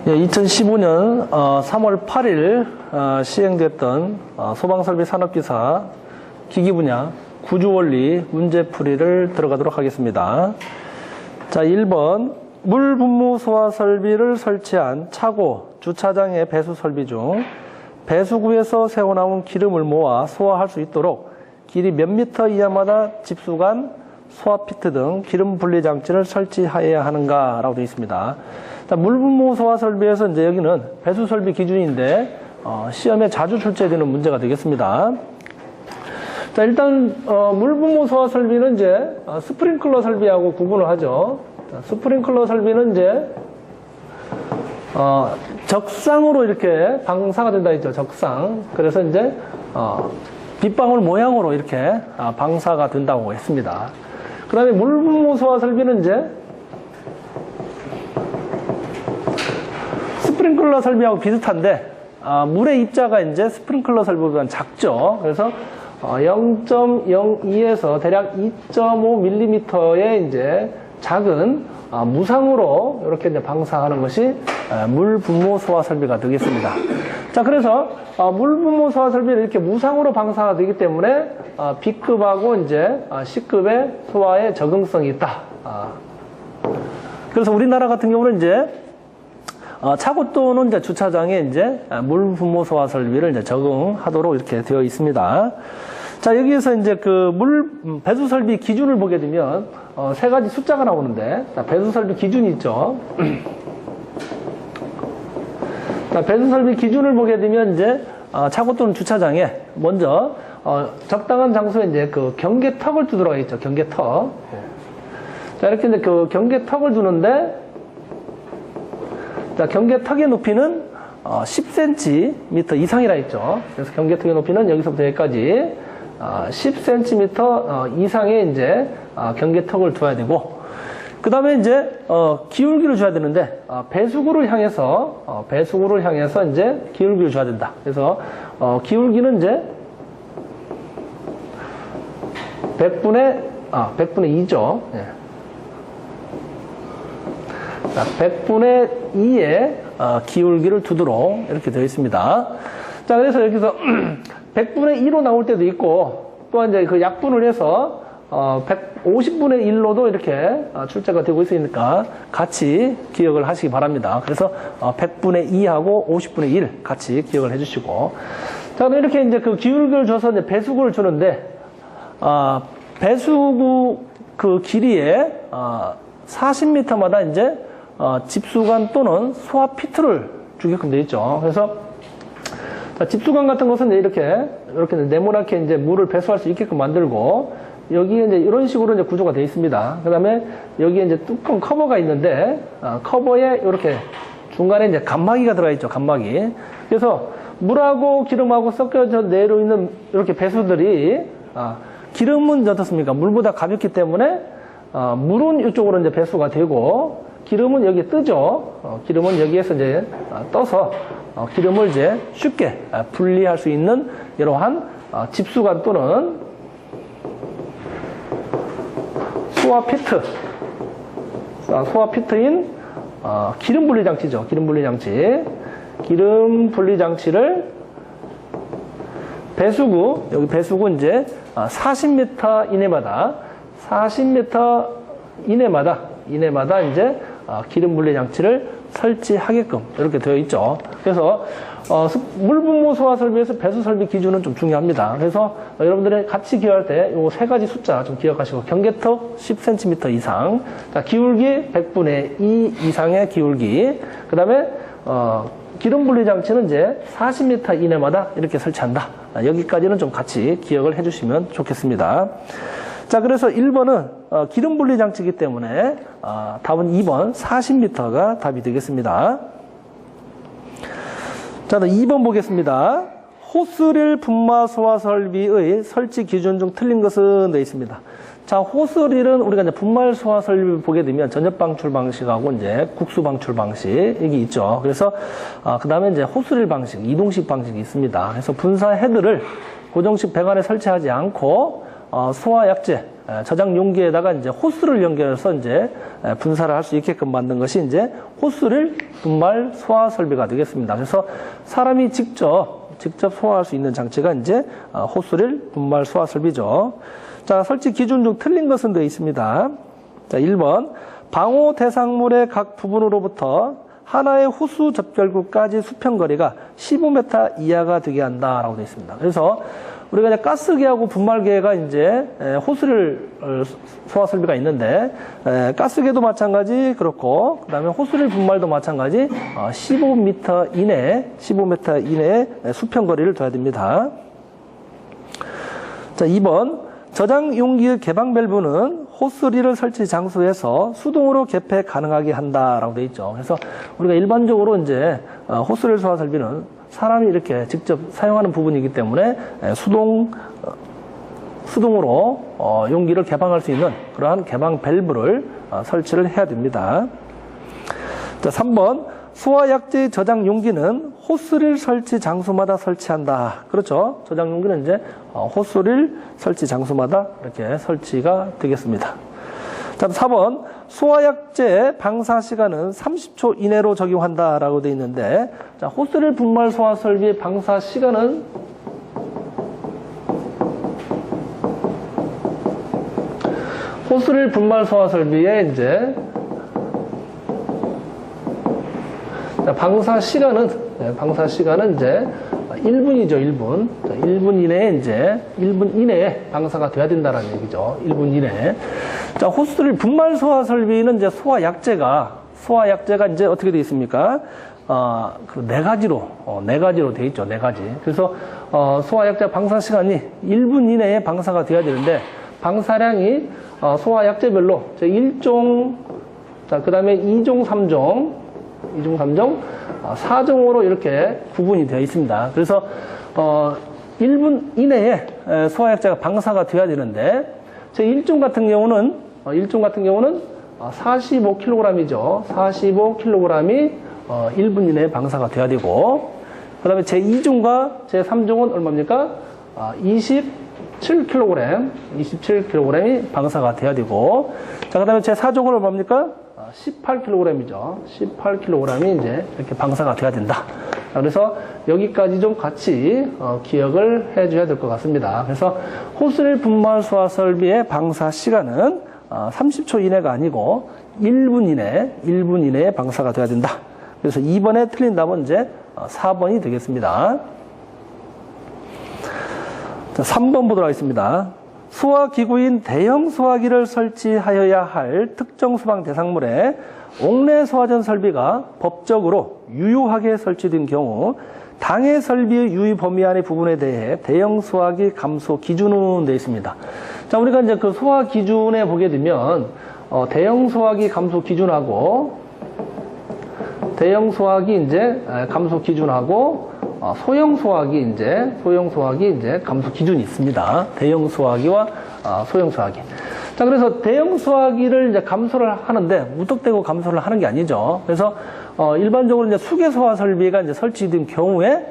2015년 3월 8일 시행됐던 소방설비 산업기사 기기 분야 구조원리 문제풀이를 들어가도록 하겠습니다. 자, 1번 물 분무 소화 설비를 설치한 차고, 주차장의 배수 설비 중 배수구에서 새어나온 기름을 모아 소화할 수 있도록 길이 몇 미터 이하마다 집수관, 소화피트 등 기름 분리 장치를 설치해야 하는가라고 되어 있습니다. 자, 물 분무 소화 설비에서 이제 여기는 배수 설비 기준인데 시험에 자주 출제되는 문제가 되겠습니다. 자, 일단 물 분무 소화 설비는 이제 스프링클러 설비하고 구분을 하죠. 자, 스프링클러 설비는 이제 적상으로 이렇게 방사가 된다 했죠. 적상. 그래서 이제 빗방울 모양으로 이렇게 방사가 된다고 했습니다. 그 다음에 물 분무 소화 설비는 이제 스프링클러 설비하고 비슷한데 물의 입자가 이제 스프링클러 설비보다 작죠. 그래서 0.02에서 대략 2.5mm의 이제 작은 무상으로 이렇게 이제 방사하는 것이 물 분무 소화 설비가 되겠습니다. 자, 그래서 물 분무 소화 설비는 이렇게 무상으로 방사가 되기 때문에 B급하고 이제 C급의 소화에 적응성이 있다. 그래서 우리나라 같은 경우는 이제 차고 또는 이제 주차장에 이제 물 분무 소화 설비를 이제 적응하도록 이렇게 되어 있습니다. 자, 여기에서 이제 그 물 배수 설비 기준을 보게 되면 세 가지 숫자가 나오는데, 자, 배수 설비 기준이 있죠. 자, 배수 설비 기준을 보게 되면 이제 차고 또는 주차장에 먼저 적당한 장소에 이제 그 경계턱을 두도록 하겠죠. 경계턱. 자, 이렇게 이제 그 경계턱을 두는데, 자, 경계턱의 높이는 10cm 이상이라 했죠. 그래서 경계턱의 높이는 여기서부터 여기까지 10cm 이상의 이제 경계턱을 둬야 되고, 그 다음에 이제 기울기를 줘야 되는데 배수구를 향해서 이제 기울기를 줘야 된다. 그래서 기울기는 이제 100분의 2죠. 예. 자, 100분의 2의 기울기를 두도록 이렇게 되어 있습니다. 자, 그래서 여기서 100분의 2로 나올 때도 있고, 또 이제 그 약분을 해서 150분의 1로도 이렇게 출제가 되고 있으니까 같이 기억을 하시기 바랍니다. 그래서 100분의 2하고 50분의 1 같이 기억을 해주시고, 자, 이렇게 이제 그 기울기를 줘서 이제 배수구를 주는데, 배수구 그 길이에 40m마다 이제 집수관 또는 소화피트를 주게끔 되어 있죠. 그래서 자, 집수관 같은 것은 이렇게 네모나게 이제 물을 배수할 수 있게끔 만들고, 여기에 이제 이런 식으로 이제 구조가 되어 있습니다. 그 다음에 여기에 이제 뚜껑 커버가 있는데, 커버에 이렇게 중간에 이제 감마기가 들어가 있죠. 감마기. 그래서 물하고 기름하고 섞여져 내려있는 이렇게 배수들이, 기름은 어떻습니까? 물보다 가볍기 때문에, 물은 이쪽으로 이제 배수가 되고, 기름은 여기에 뜨죠. 기름은 여기에서 이제 떠서 기름을 이제 쉽게 분리할 수 있는 이러한 집수관 또는 소화피트인 기름 분리 장치죠. 기름 분리 장치. 기름 분리 장치를 배수구, 여기 배수구 이제 40m 이내마다 이제 기름 분리 장치를 설치하게끔 이렇게 되어 있죠. 그래서 물 분무 소화 설비에서 배수 설비 기준은 좀 중요합니다. 그래서 여러분들이 같이 기억할 때 이 세 가지 숫자 좀 기억하시고, 경계턱 10cm 이상, 자, 기울기 100분의 2 이상의 기울기, 그 다음에 기름 분리 장치는 이제 40m 이내마다 이렇게 설치한다. 여기까지는 좀 같이 기억을 해주시면 좋겠습니다. 자, 그래서 1번은 기름 분리 장치이기 때문에 답은 2번 40m가 답이 되겠습니다. 자, 2번 보겠습니다. 호스릴 분마 소화 설비의 설치 기준 중 틀린 것은 되어 있습니다. 자, 호스릴은 우리가 이제 분말 소화 설비를 보게 되면 전엽 방출 방식하고 이제 국수 방출 방식이 있죠. 그래서 그 다음에 이제 호스릴 방식, 이동식 방식이 있습니다. 그래서 분사 헤드를 고정식 배관에 설치하지 않고 소화약재, 저장 용기에다가 이제 호스를 연결해서 이제 분사를 할 수 있게끔 만든 것이 이제 호스릴 분말 소화 설비가 되겠습니다. 그래서 사람이 직접 소화할 수 있는 장치가 이제 호스릴 분말 소화 설비죠. 자, 설치 기준 중 틀린 것은 되어 있습니다. 자, 1번. 방호 대상물의 각 부분으로부터 하나의 호수 접결구까지 수평거리가 15m 이하가 되게 한다라고 되어 있습니다. 그래서 우리가 이제 가스계하고 분말계가 이제 호스릴 소화 설비가 있는데, 가스계도 마찬가지 그렇고, 그 다음에 호스릴 분말도 마찬가지 15m 이내에 수평거리를 둬야 됩니다. 자, 2번. 저장 용기의 개방 밸브는 호스릴을 설치 장소에서 수동으로 개폐 가능하게 한다라고 되어 있죠. 그래서 우리가 일반적으로 이제 호스릴 소화 설비는 사람이 이렇게 직접 사용하는 부분이기 때문에 수동으로 용기를 개방할 수 있는 그러한 개방 밸브를 설치를 해야 됩니다. 자, 3번. 소화약재 저장 용기는 호스릴 설치 장소마다 설치한다. 그렇죠. 저장 용기는 이제 호스릴 설치 장소마다 이렇게 설치가 되겠습니다. 자, 4번. 소화약재 방사 시간은 30초 이내로 적용한다라고 되어 있는데, 자, 호스릴 분말 소화 설비의 방사 시간은 호스릴 분말 소화 설비의 이제 방사 시간은 이제 1분이죠, 1분. 1분 이내에 방사가 돼야 된다는 얘기죠. 1분 이내에. 자, 호스릴 분말 소화 설비는 이제 소화약재가 이제 어떻게 되어 있습니까? 네 가지로 되어 있죠, 네 가지. 그래서, 소화약재 방사 시간이 1분 이내에 방사가 돼야 되는데, 방사량이, 소화약재별로 1종, 자, 그 다음에 2종, 3종, 4종으로 이렇게 구분이 되어 있습니다. 그래서 1분 이내에 소화약재가 방사가 되어야 되는데, 제 1종 같은 경우는 45kg이죠. 45kg이 1분 이내에 방사가 되어야 되고, 그 다음에 제 2종과 제 3종은 얼마입니까? 27kg이 방사가 돼야 되고, 자, 그 다음에 제 4종은 얼마입니까? 18kg이죠. 18kg이 이제 이렇게 방사가 돼야 된다. 그래서 여기까지 좀 같이 기억을 해줘야 될 것 같습니다. 그래서 호스릴 분말 소화 설비의 방사 시간은 30초 이내가 아니고 1분 이내에 방사가 돼야 된다. 그래서 2번에 틀린 답은 이제 4번이 되겠습니다. 자, 3번 보도록 하겠습니다. 소화기구인 대형 소화기를 설치하여야 할 특정 소방 대상물에 옥내 소화전 설비가 법적으로 유효하게 설치된 경우 당해 설비의 유의 범위 안의 부분에 대해 대형 소화기 감소 기준은 되어 있습니다. 자, 우리가 이제 그 소화 기준에 보게 되면 대형 소화기 감소 기준하고 대형 소화기 이제 감소 기준하고 소형 소화기 이제 감소 기준이 있습니다. 대형 소화기와 소형 소화기. 자, 그래서 대형 소화기를 이제 감소를 하는데 무턱대고 감소를 하는 게 아니죠. 그래서 일반적으로 이제 수계 소화 설비가 이제 설치된 경우에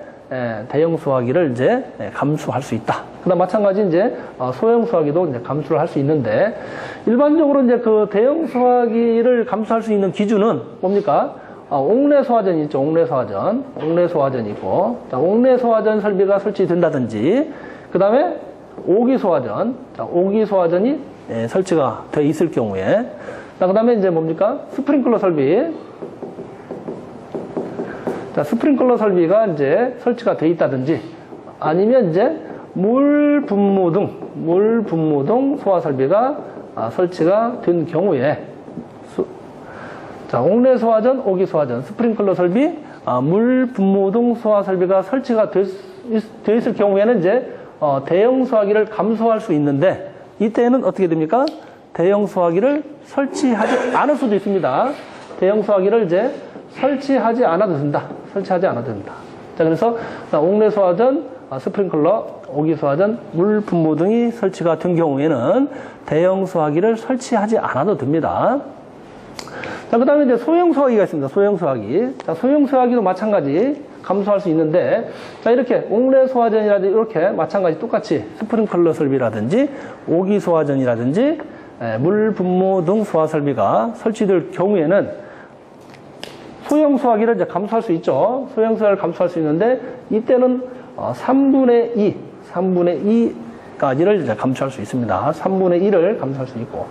대형 소화기를 이제 감소할 수 있다. 그다음 마찬가지 이제 소형 소화기도 이제 감소를 할 수 있는데, 일반적으로 이제 그 대형 소화기를 감소할 수 있는 기준은 뭡니까? 옥내 소화전이 있죠. 옥내 소화전이 있고, 자, 옥내 소화전 설비가 설치된다든지, 그 다음에 오기 소화전, 자, 오기 소화전이 설치가 되어 있을 경우에, 자, 그 다음에 이제 뭡니까? 스프링클러 설비. 자, 스프링클러 설비가 이제 설치가 되어 있다든지, 아니면 이제 물 분무 등 소화 설비가 설치가 된 경우에, 자, 옥내 소화전, 오기 소화전, 스프링클러 설비, 물 분무 등 소화 설비가 설치가 되어 있을 경우에는 이제 대형 소화기를 감소할 수 있는데, 이때는 어떻게 됩니까? 대형 소화기를 설치하지 않을 수도 있습니다. 대형 소화기를 이제 설치하지 않아도 된다. 자, 그래서 옥내 소화전, 스프링클러, 오기 소화전, 물 분무 등이 설치가 된 경우에는 대형 소화기를 설치하지 않아도 됩니다. 자, 그 다음에 이제 소형 소화기가 있습니다. 소형 소화기. 자, 소형 소화기도 마찬가지 감소할 수 있는데, 자, 이렇게 옹래 소화전이라든지 이렇게 마찬가지 똑같이 스프링클러 설비라든지 오기 소화전이라든지 물 분무 등 소화 설비가 설치될 경우에는 소형 소화기를 이제 감소할 수 있죠. 소형 소화를 감소할 수 있는데, 이때는 3분의 2까지를 이제 감소할 수 있습니다. 3분의 1을 감소할 수 있고.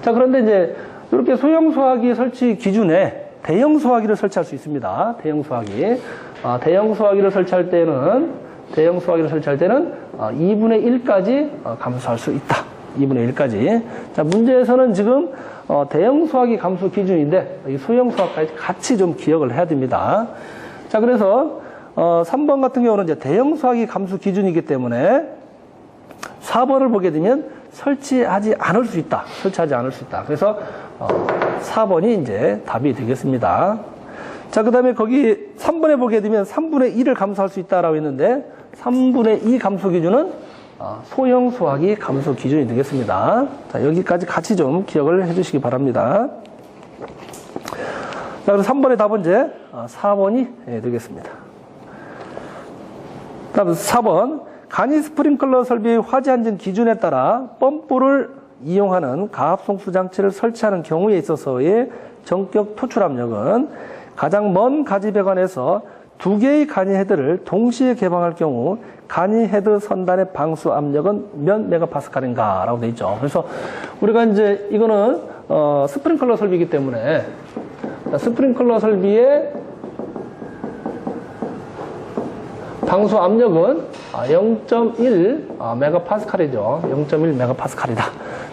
자, 그런데 이제 이렇게 소형 소화기 설치 기준에 대형 소화기를 설치할 수 있습니다. 대형 소화기. 대형 소화기를 설치할 때는 2분의 1까지 감소할 수 있다. 2분의 1까지. 자, 문제에서는 지금 대형 소화기 감소 기준인데 이 소형 소화까지 같이 좀 기억을 해야 됩니다. 자, 그래서 3번 같은 경우는 이제 대형 소화기 감소 기준이기 때문에 4번을 보게 되면 설치하지 않을 수 있다. 그래서 4번이 이제 답이 되겠습니다. 자, 그 다음에 거기 3번에 보게 되면 3분의 1을 감소할 수 있다라고 했는데 3분의 2 감소 기준은 소형 소화기 감소 기준이 되겠습니다. 자, 여기까지 같이 좀 기억을 해주시기 바랍니다. 자, 그래서 3번의 답은 이제 4번이 되겠습니다. 다음 4번. 간이 스프링클러 설비의 화재 안전 기준에 따라 펌프를 이용하는 가압송수 장치를 설치하는 경우에 있어서의 전격 토출 압력은 가장 먼 가지 배관에서 2개의 간이 헤드를 동시에 개방할 경우 간이 헤드 선단의 방수 압력은 몇 메가파스칼인가 라고 되어 있죠. 그래서 우리가 이제 이거는 스프링클러 설비이기 때문에 스프링클러 설비의 방수 압력은 0.1 메가파스칼이죠. 0.1 메가파스칼이다.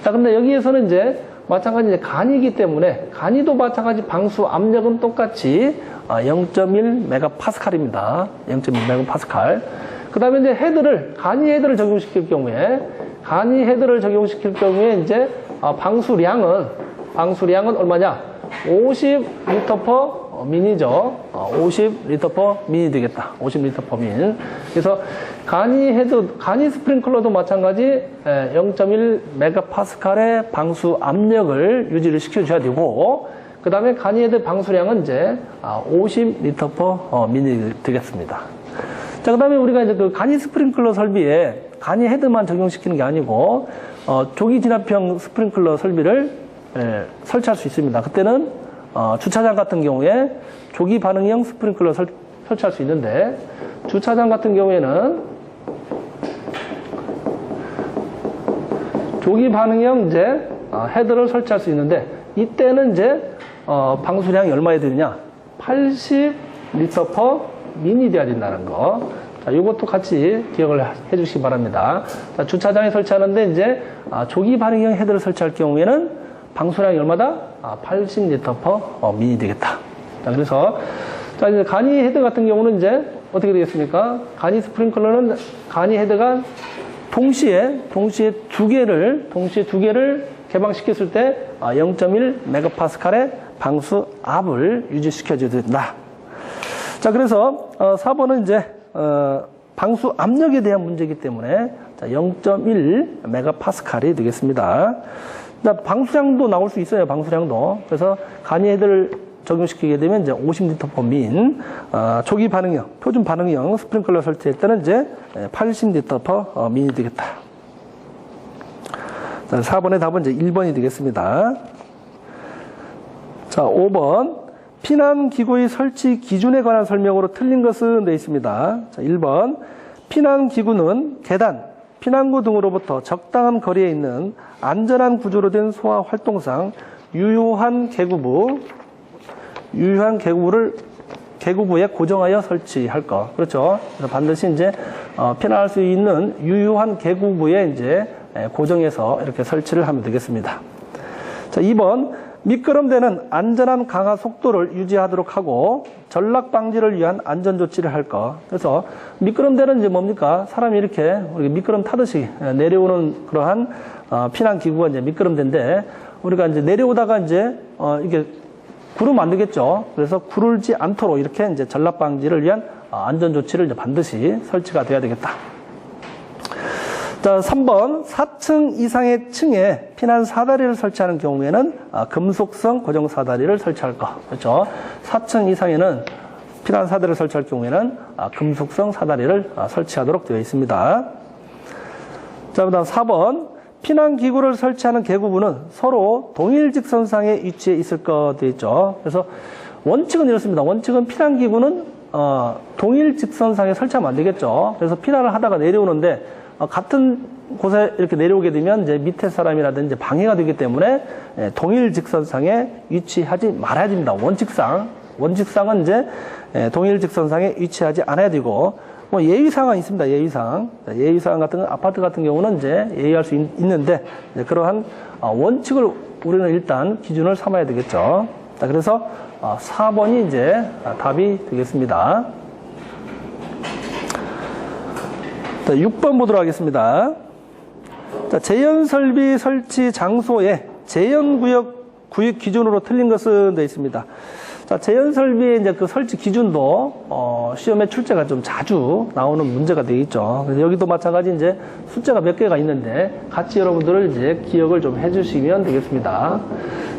자, 근데 여기에서는 이제 마찬가지 간이기 때문에 간이도 마찬가지 방수 압력은 똑같이 0.1 메가파스칼입니다. 0.1 메가파스칼. 그 다음에 이제 간이 헤드를 적용시킬 경우에 이제 방수량은 얼마냐? 50리터 퍼 민이죠. 50리터 퍼 민이 되겠다. 50리터 퍼 민. 그래서 간이 스프링클러도 마찬가지 0.1 메가파스칼의 방수 압력을 유지를 시켜줘야 되고, 그 다음에 간이 헤드 방수량은 이제 50리터 퍼 민이 되겠습니다. 자, 그 다음에 우리가 이제 그 간이 스프링클러 설비에 간이 헤드만 적용시키는 게 아니고, 조기 진압형 스프링클러 설비를 설치할 수 있습니다. 그때는 주차장 같은 경우에 조기 반응형 스프링클러 설치할 수 있는데, 주차장 같은 경우에는 조기 반응형 이제 헤드를 설치할 수 있는데, 이때는 이제 방수량이 얼마에 되느냐? 80리터 퍼 민이 돼야 된다는 거. 자, 이것도 같이 기억을 해 주시기 바랍니다. 자, 주차장에 설치하는데 이제 조기 반응형 헤드를 설치할 경우에는 방수량이 얼마다? 80리터 퍼 민이 되겠다. 자, 그래서 자, 이제 간이 헤드 같은 경우는 이제 어떻게 되겠습니까? 간이 스프링클러는 간이 헤드가 동시에 두 개를 개방시켰을 때 0.1 메가파스칼의 방수 압을 유지시켜줘야 된다. 자, 그래서 4번은 이제 방수 압력에 대한 문제이기 때문에 0.1 메가파스칼이 되겠습니다. 방수량도 나올 수 있어요. 방수량도. 그래서 간이 헤드를 적용시키게 되면 이제 50리터 퍼 민, 조기 반응형, 표준 반응형 스프링클러 설치할 때는 이제 80리터 퍼 민이 되겠다. 자, 4번의 답은 이제 1번이 되겠습니다. 자, 5번. 피난기구의 설치 기준에 관한 설명으로 틀린 것은 되어 있습니다. 자, 1번. 피난기구는 계단, 피난구 등으로부터 적당한 거리에 있는 안전한 구조로 된 소화 활동상 유효한 계구부에 고정하여 설치할 것. 그렇죠. 그래서 반드시 이제 피난할 수 있는 유효한 계구부에 이제 고정해서 이렇게 설치를 하면 되겠습니다. 자, 2번. 미끄럼되는 안전한 강화 속도를 유지하도록 하고 전락 방지를 위한 안전 조치를 할 것. 그래서 미끄럼되는 이제 뭡니까? 사람이 이렇게 미끄럼 타듯이 내려오는 그러한 피난 기구가 이제 미끄럼된데, 우리가 이제 내려오다가 이제 이게 구르면 안 되겠죠. 그래서 구르지 않도록 이렇게 이제 전락 방지를 위한 안전 조치를 이제 반드시 설치가 돼야 되겠다. 자, 3번. 4층 이상의 층에 피난 사다리를 설치하는 경우에는 금속성 고정 사다리를 설치할 것. 그렇죠. 4층 이상에는 피난 사다리를 설치할 경우에는 금속성 사다리를 설치하도록 되어 있습니다. 자, 그다음 4번. 피난 기구를 설치하는 계구부는 서로 동일 직선상에 위치해 있을 것 되어 있죠. 그래서 원칙은 이렇습니다. 원칙은 피난 기구는 동일 직선상에 설치하면 안 되겠죠. 그래서 피난을 하다가 내려오는데 같은 곳에 이렇게 내려오게 되면 이제 밑에 사람이라든지 방해가 되기 때문에 동일 직선상에 위치하지 말아야 됩니다. 원칙상은 이제 동일 직선상에 위치하지 않아야 되고, 뭐 예의사항은 있습니다. 예의사항 같은 건 아파트 같은 경우는 이제 예의할 수 있는데, 그러한 원칙을 우리는 일단 기준을 삼아야 되겠죠. 자, 그래서 4번이 이제 답이 되겠습니다. 자, 6번 보도록 하겠습니다. 자, 재현설비 설치 장소에 재현구역 기준으로 틀린 것은 되어 있습니다. 자, 재현설비의 이제 그 설치 기준도 시험에 출제가 좀 자주 나오는 문제가 되어 있죠. 그래서 여기도 마찬가지 이제 숫자가 몇 개가 있는데 같이 여러분들을 이제 기억을 좀 해주시면 되겠습니다.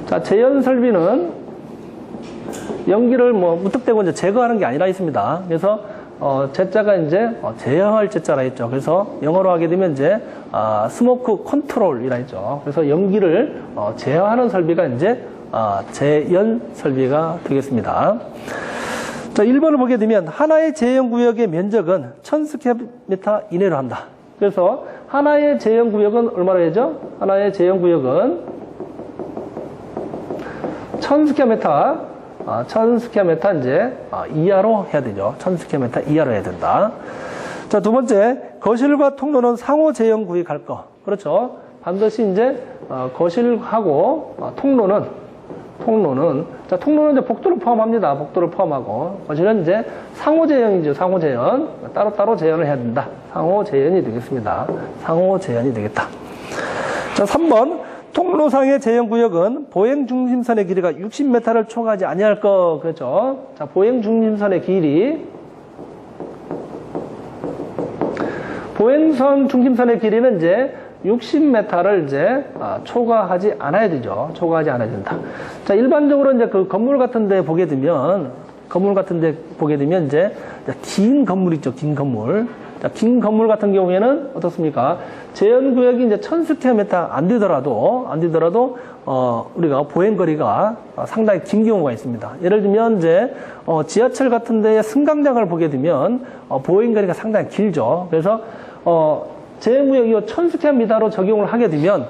자, 재현설비는 연기를 뭐 무턱대고 이제 제거하는 게 아니라 있습니다. 그래서 제자가 이제 제어할 제자라 했죠. 그래서 영어로 하게 되면 이제 스모크 컨트롤이라 했죠. 그래서 연기를 제어하는 설비가 이제 재연 설비가 되겠습니다. 자, 1번을 보게 되면 하나의 재연구역의 면적은 1000스퀘어미터 이내로 한다. 그래서 하나의 재연구역은 얼마나 되죠? 하나의 재연구역은 1000스퀘어미터 1000스퀘어미터 이제 이하로 해야 되죠. 1000스퀘어미터 이하로 해야 된다. 자, 두 번째, 거실과 통로는 상호 재현 구역할 거. 그렇죠. 반드시 이제 거실하고 통로는 이제 복도를 포함합니다. 복도를 포함하고 거실은 이제 상호 재현이죠. 상호 재현. 따로따로 재현을 해야 된다. 상호 재현이 되겠습니다. 상호 재현이 되겠다. 자, 3번. 통로상의 재현구역은 보행중심선의 길이가 60m를 초과하지 아니할 것. 그렇죠. 자, 보행중심선의 길이, 보행선 중심선의 길이는 이제 60m를 이제 초과하지 않아야 되죠. 초과하지 않아야 된다. 자, 일반적으로 이제 그 건물 같은 데 보게 되면 이제 긴 건물 있죠. 긴 건물. 자, 긴 건물 같은 경우에는 어떻습니까? 재현구역이 이제 1000스퀘어미터 안 되더라도, 우리가 보행거리가 상당히 긴 경우가 있습니다. 예를 들면, 이제, 지하철 같은 데의 승강장을 보게 되면, 보행거리가 상당히 길죠. 그래서, 재현구역이 1000스퀘어미터로 적용을 하게 되면,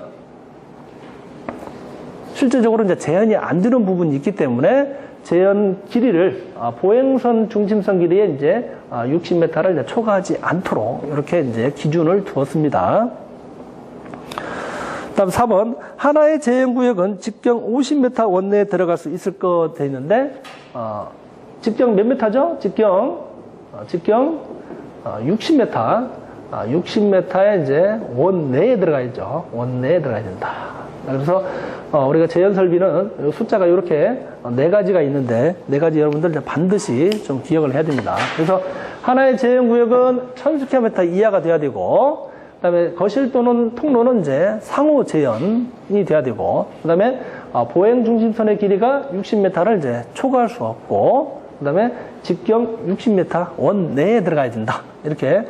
실제적으로 이제 재현이 안 되는 부분이 있기 때문에, 재현 길이를 보행선 중심선 길이에 이제 60m를 이제 초과하지 않도록 이렇게 이제 기준을 두었습니다. 다음 4번. 하나의 재현 구역은 직경 50m 원내에 들어갈 수 있을 것 되어 있는데 직경 몇 m죠? 직경 60m. 60m에 이제 원내에 들어가 있죠. 원내에 들어가야 된다. 그래서 우리가 재현 설비는 숫자가 이렇게 4가지가 있는데 4가지 여러분들 반드시 좀 기억을 해야 됩니다. 그래서 하나의 재현 구역은 1000스퀘어미터 이하가 돼야 되고, 그다음에 거실 또는 통로는 이제 상호 재현이 돼야 되고, 그다음에 보행 중심선의 길이가 60m를 이제 초과할 수 없고, 그다음에 직경 60m 원내에 들어가야 된다. 이렇게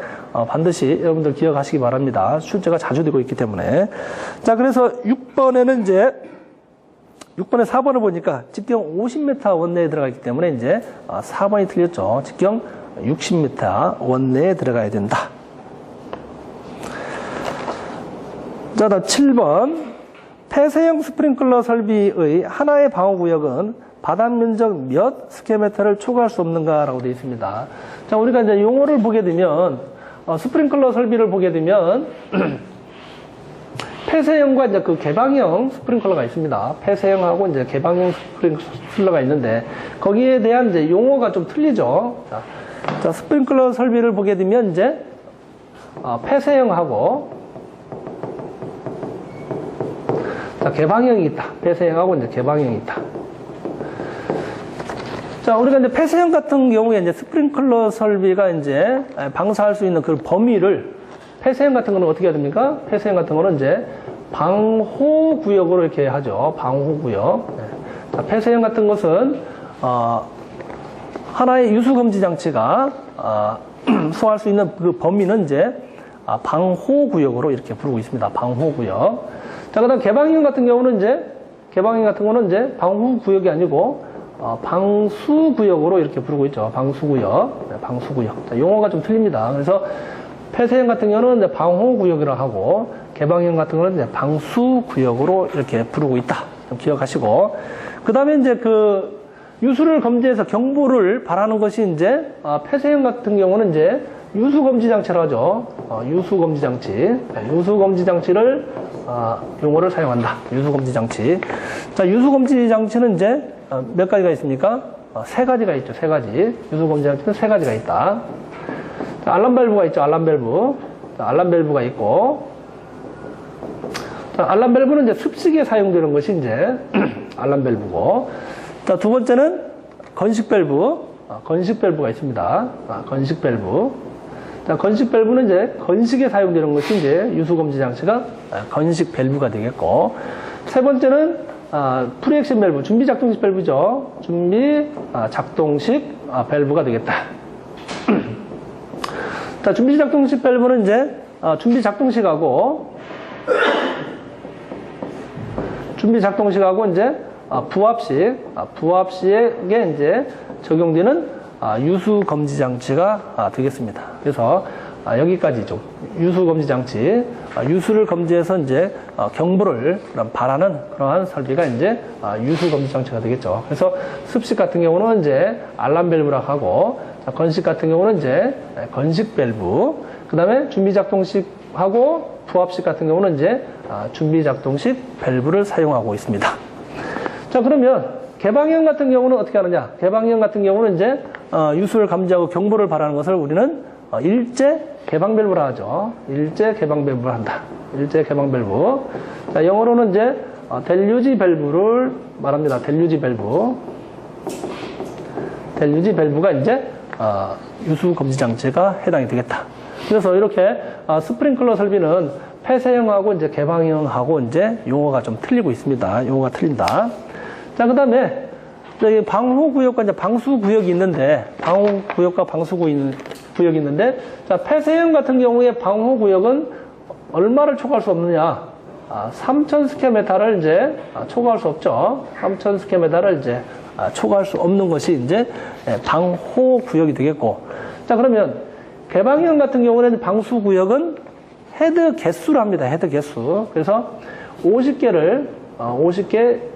반드시 여러분들 기억하시기 바랍니다. 출제가 자주 되고 있기 때문에. 자, 그래서 6번에 4번을 보니까 직경 50m 원내에 들어가기 때문에 이제 4번이 틀렸죠. 직경 60m 원내에 들어가야 된다. 자, 다음 7번. 폐쇄형 스프링클러 설비의 하나의 방어구역은 바닥 면적 몇 스퀘어미터를 초과할 수 없는가라고 되어 있습니다. 자, 우리가 이제 용어를 보게 되면, 스프링클러 설비를 보게 되면, 폐쇄형과 이제 그 개방형 스프링클러가 있습니다. 폐쇄형하고 이제 개방형 스프링클러가 있는데, 거기에 대한 이제 용어가 좀 틀리죠. 자, 스프링클러 설비를 보게 되면 이제, 폐쇄형하고, 자, 개방형이 있다. 폐쇄형하고 이제 개방형이 있다. 자, 우리가 이제 폐쇄형 같은 경우에 이제 스프링클러 설비가 이제 방사할 수 있는 그 범위를, 폐쇄형 같은 거는 어떻게 해야 됩니까? 폐쇄형 같은 거는 이제 방호구역으로 이렇게 하죠. 방호구역. 자, 폐쇄형 같은 것은, 하나의 유수검지 장치가 소화할 수 있는 그 범위는 이제 방호구역으로 이렇게 부르고 있습니다. 방호구역. 자, 그다음 개방형 같은 경우는 이제 방호구역이 아니고 방수구역으로 이렇게 부르고 있죠. 방수구역. 네, 방수구역. 자, 용어가 좀 틀립니다. 그래서 폐쇄형 같은 경우는 이제 방호구역이라고 하고 개방형 같은 경우는 이제 방수구역으로 이렇게 부르고 있다. 좀 기억하시고. 그다음에 이제 그 유수를 검지해서 경보를 발하는 것이 이제 폐쇄형 같은 경우는 이제 유수검지 장치를 하죠. 유수검지 장치. 네, 유수검지 장치를 용어를 사용한다. 유수검지 장치. 자, 유수검지 장치는 이제 몇 가지가 있습니까? 세 가지가 있죠. 세 가지. 유수검지 장치는 세 가지가 있다. 자, 알람 밸브가 있죠. 알람 밸브. 자, 알람 밸브가 있고. 자, 알람 밸브는 이제 습식에 사용되는 것이 이제 알람 밸브고. 자, 두 번째는 건식 밸브. 건식 밸브가 있습니다. 건식 밸브. 자, 건식 밸브는 이제 건식에 사용되는 것이 이제 유수검지 장치가 건식 밸브가 되겠고. 세 번째는 프리액션 밸브, 준비 작동식 밸브죠. 준비 작동식 밸브가 되겠다. 자, 준비 작동식 밸브는 이제 준비 작동식하고 이제 부합식에 이제 적용되는 유수 검지 장치가 되겠습니다. 그래서 여기까지 좀 유수 검지 장치, 유수를 검지해서 이제 경보를 발하는 그러한 설비가 이제 유수 검지 장치가 되겠죠. 그래서 습식 같은 경우는 이제 알람 밸브라고 하고, 건식 같은 경우는 이제 건식 밸브, 그 다음에 준비 작동식하고 부합식 같은 경우는 이제 준비 작동식 밸브를 사용하고 있습니다. 자, 그러면 개방형 같은 경우는 어떻게 하느냐? 개방형 같은 경우는 이제 유수를 감지하고 경보를 발하는 것을 우리는 일제 개방 밸브라 하죠. 일제 개방 밸브를 한다. 일제 개방 밸브. 자, 영어로는 이제 델류지 밸브를 말합니다. 델류지 밸브. 델류지 밸브가 이제 유수 검지 장치가 해당이 되겠다. 그래서 이렇게 스프링클러 설비는 폐쇄형하고 이제 개방형하고 이제 용어가 좀 틀리고 있습니다. 용어가 틀린다. 자, 그 다음에 저기 방호구역과 이제 방수구역이 있는데, 방호구역과 방수구역이 있는데, 자, 폐쇄형 같은 경우에 방호구역은 얼마를 초과할 수 없느냐? 3,000 스퀘어미터를 이제 초과할 수 없죠. 3,000 스퀘어미터를 이제 초과할 수 없는 것이 이제 방호구역이 되겠고. 자, 그러면 개방형 같은 경우는 방수구역은 헤드 개수로 합니다. 헤드 개수. 그래서 50개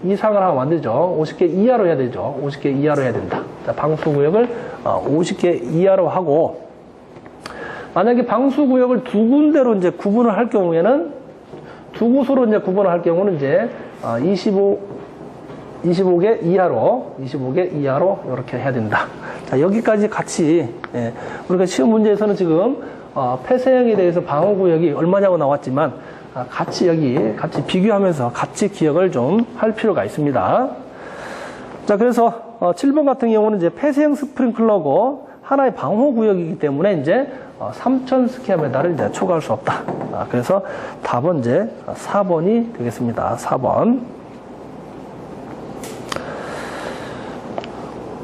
이상을 하면 안 되죠. 50개 이하로 해야 되죠. 50개 이하로 해야 된다. 자, 방수구역을 50개 이하로 하고, 만약에 방수구역을 두 군데로 이제 구분을 할 경우에는, 두 곳으로 이제 구분을 할 경우는 이제 25개 이하로 이렇게 해야 된다. 자, 여기까지 같이, 우리가 시험 문제에서는 지금 폐쇄형에 대해서 방호구역이 얼마냐고 나왔지만, 같이 비교하면서 같이 기억을 좀 할 필요가 있습니다. 자, 그래서 7번 같은 경우는 이제 폐쇄형 스프링클러고 하나의 방호구역이기 때문에 이제 3,000 스퀘어미터를 이제 초과할 수 없다. 그래서 답은 이제 4번이 되겠습니다. 4번.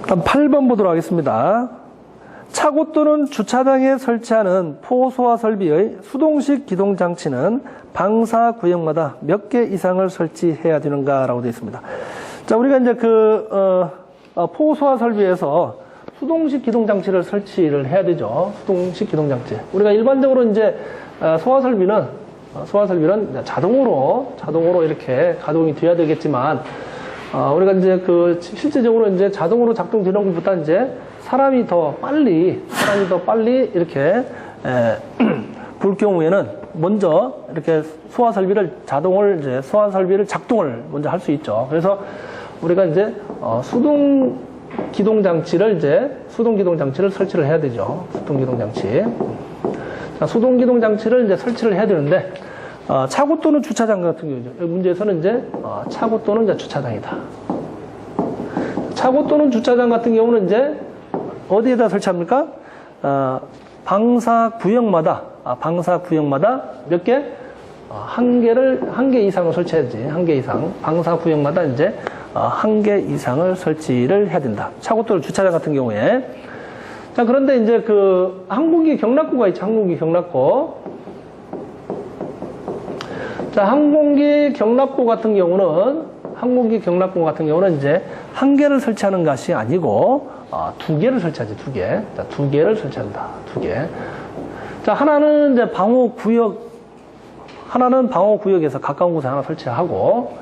다음 8번 보도록 하겠습니다. 차고 또는 주차장에 설치하는 포소화 설비의 수동식 기동 장치는 방사 구역마다 몇 개 이상을 설치해야 되는가라고 되어 있습니다. 자, 우리가 이제 포소화 설비에서 수동식 기동 장치를 설치를 해야 되죠. 수동식 기동 장치. 우리가 일반적으로 이제 소화 설비는 자동으로 이렇게 가동이 돼야 되겠지만, 우리가 이제 실제적으로 이제 자동으로 작동되는 것보다 이제 사람이 더 빨리 이렇게 볼 경우에는 먼저 이렇게 소화 설비를 작동을 먼저 할 수 있죠. 그래서 우리가 이제 수동 기동 장치를 설치를 해야 되죠. 수동 기동 장치. 자, 수동 기동 장치를 이제 설치를 해야 되는데, 차고 또는 주차장 같은 경우죠. 문제에서는 이제 차고 또는 이제 주차장이다. 차고 또는 주차장 같은 경우는 이제 어디에다 설치합니까? 방사 구역마다 몇 개? 한 개 이상을 설치해야지. 한 개 이상. 방사 구역마다 이제 1개 이상을 설치를 해야 된다. 차고돌 주차장 같은 경우에. 자, 그런데 이제 그 항공기 경락고가 있죠. 항공기 경락고. 자, 항공기 경락고 같은 경우는 이제 1개를 설치하는 것이 아니고 2개를 설치하지. 2개. 자, 2개를 설치한다. 2개. 자, 하나는 이제 하나는 방어구역에서 가까운 곳에 하나 설치하고,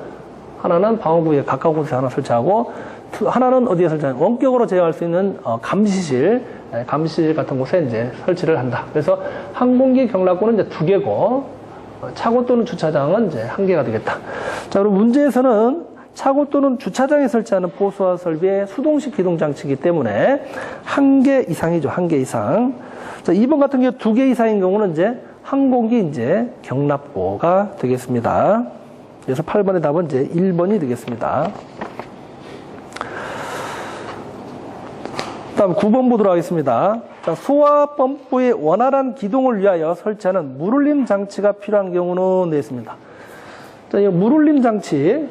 하나는 방어구역에 가까운 곳에 하나 설치하고, 하나는 어디에 설치하냐? 원격으로 제어할 수 있는 감시실 같은 곳에 이제 설치를 한다. 그래서 항공기 경락고는 이제 2개고, 차고 또는 주차장은 이제 1개가 되겠다. 자, 그리고 문제에서는 차고 또는 주차장에 설치하는 보수화 설비의 수동식 기동 장치이기 때문에 1개 이상이죠. 1개 이상. 자, 2번 같은 경우 2개 이상인 경우는 이제 항공기 이제 경납고가 되겠습니다. 그래서 8번의 답은 이제 1번이 되겠습니다. 다음 9번 보도록 하겠습니다. 자, 소화 펌프의 원활한 기동을 위하여 설치하는 물울림 장치가 필요한 경우는 되어 있습니다. 자, 이 물울림 장치.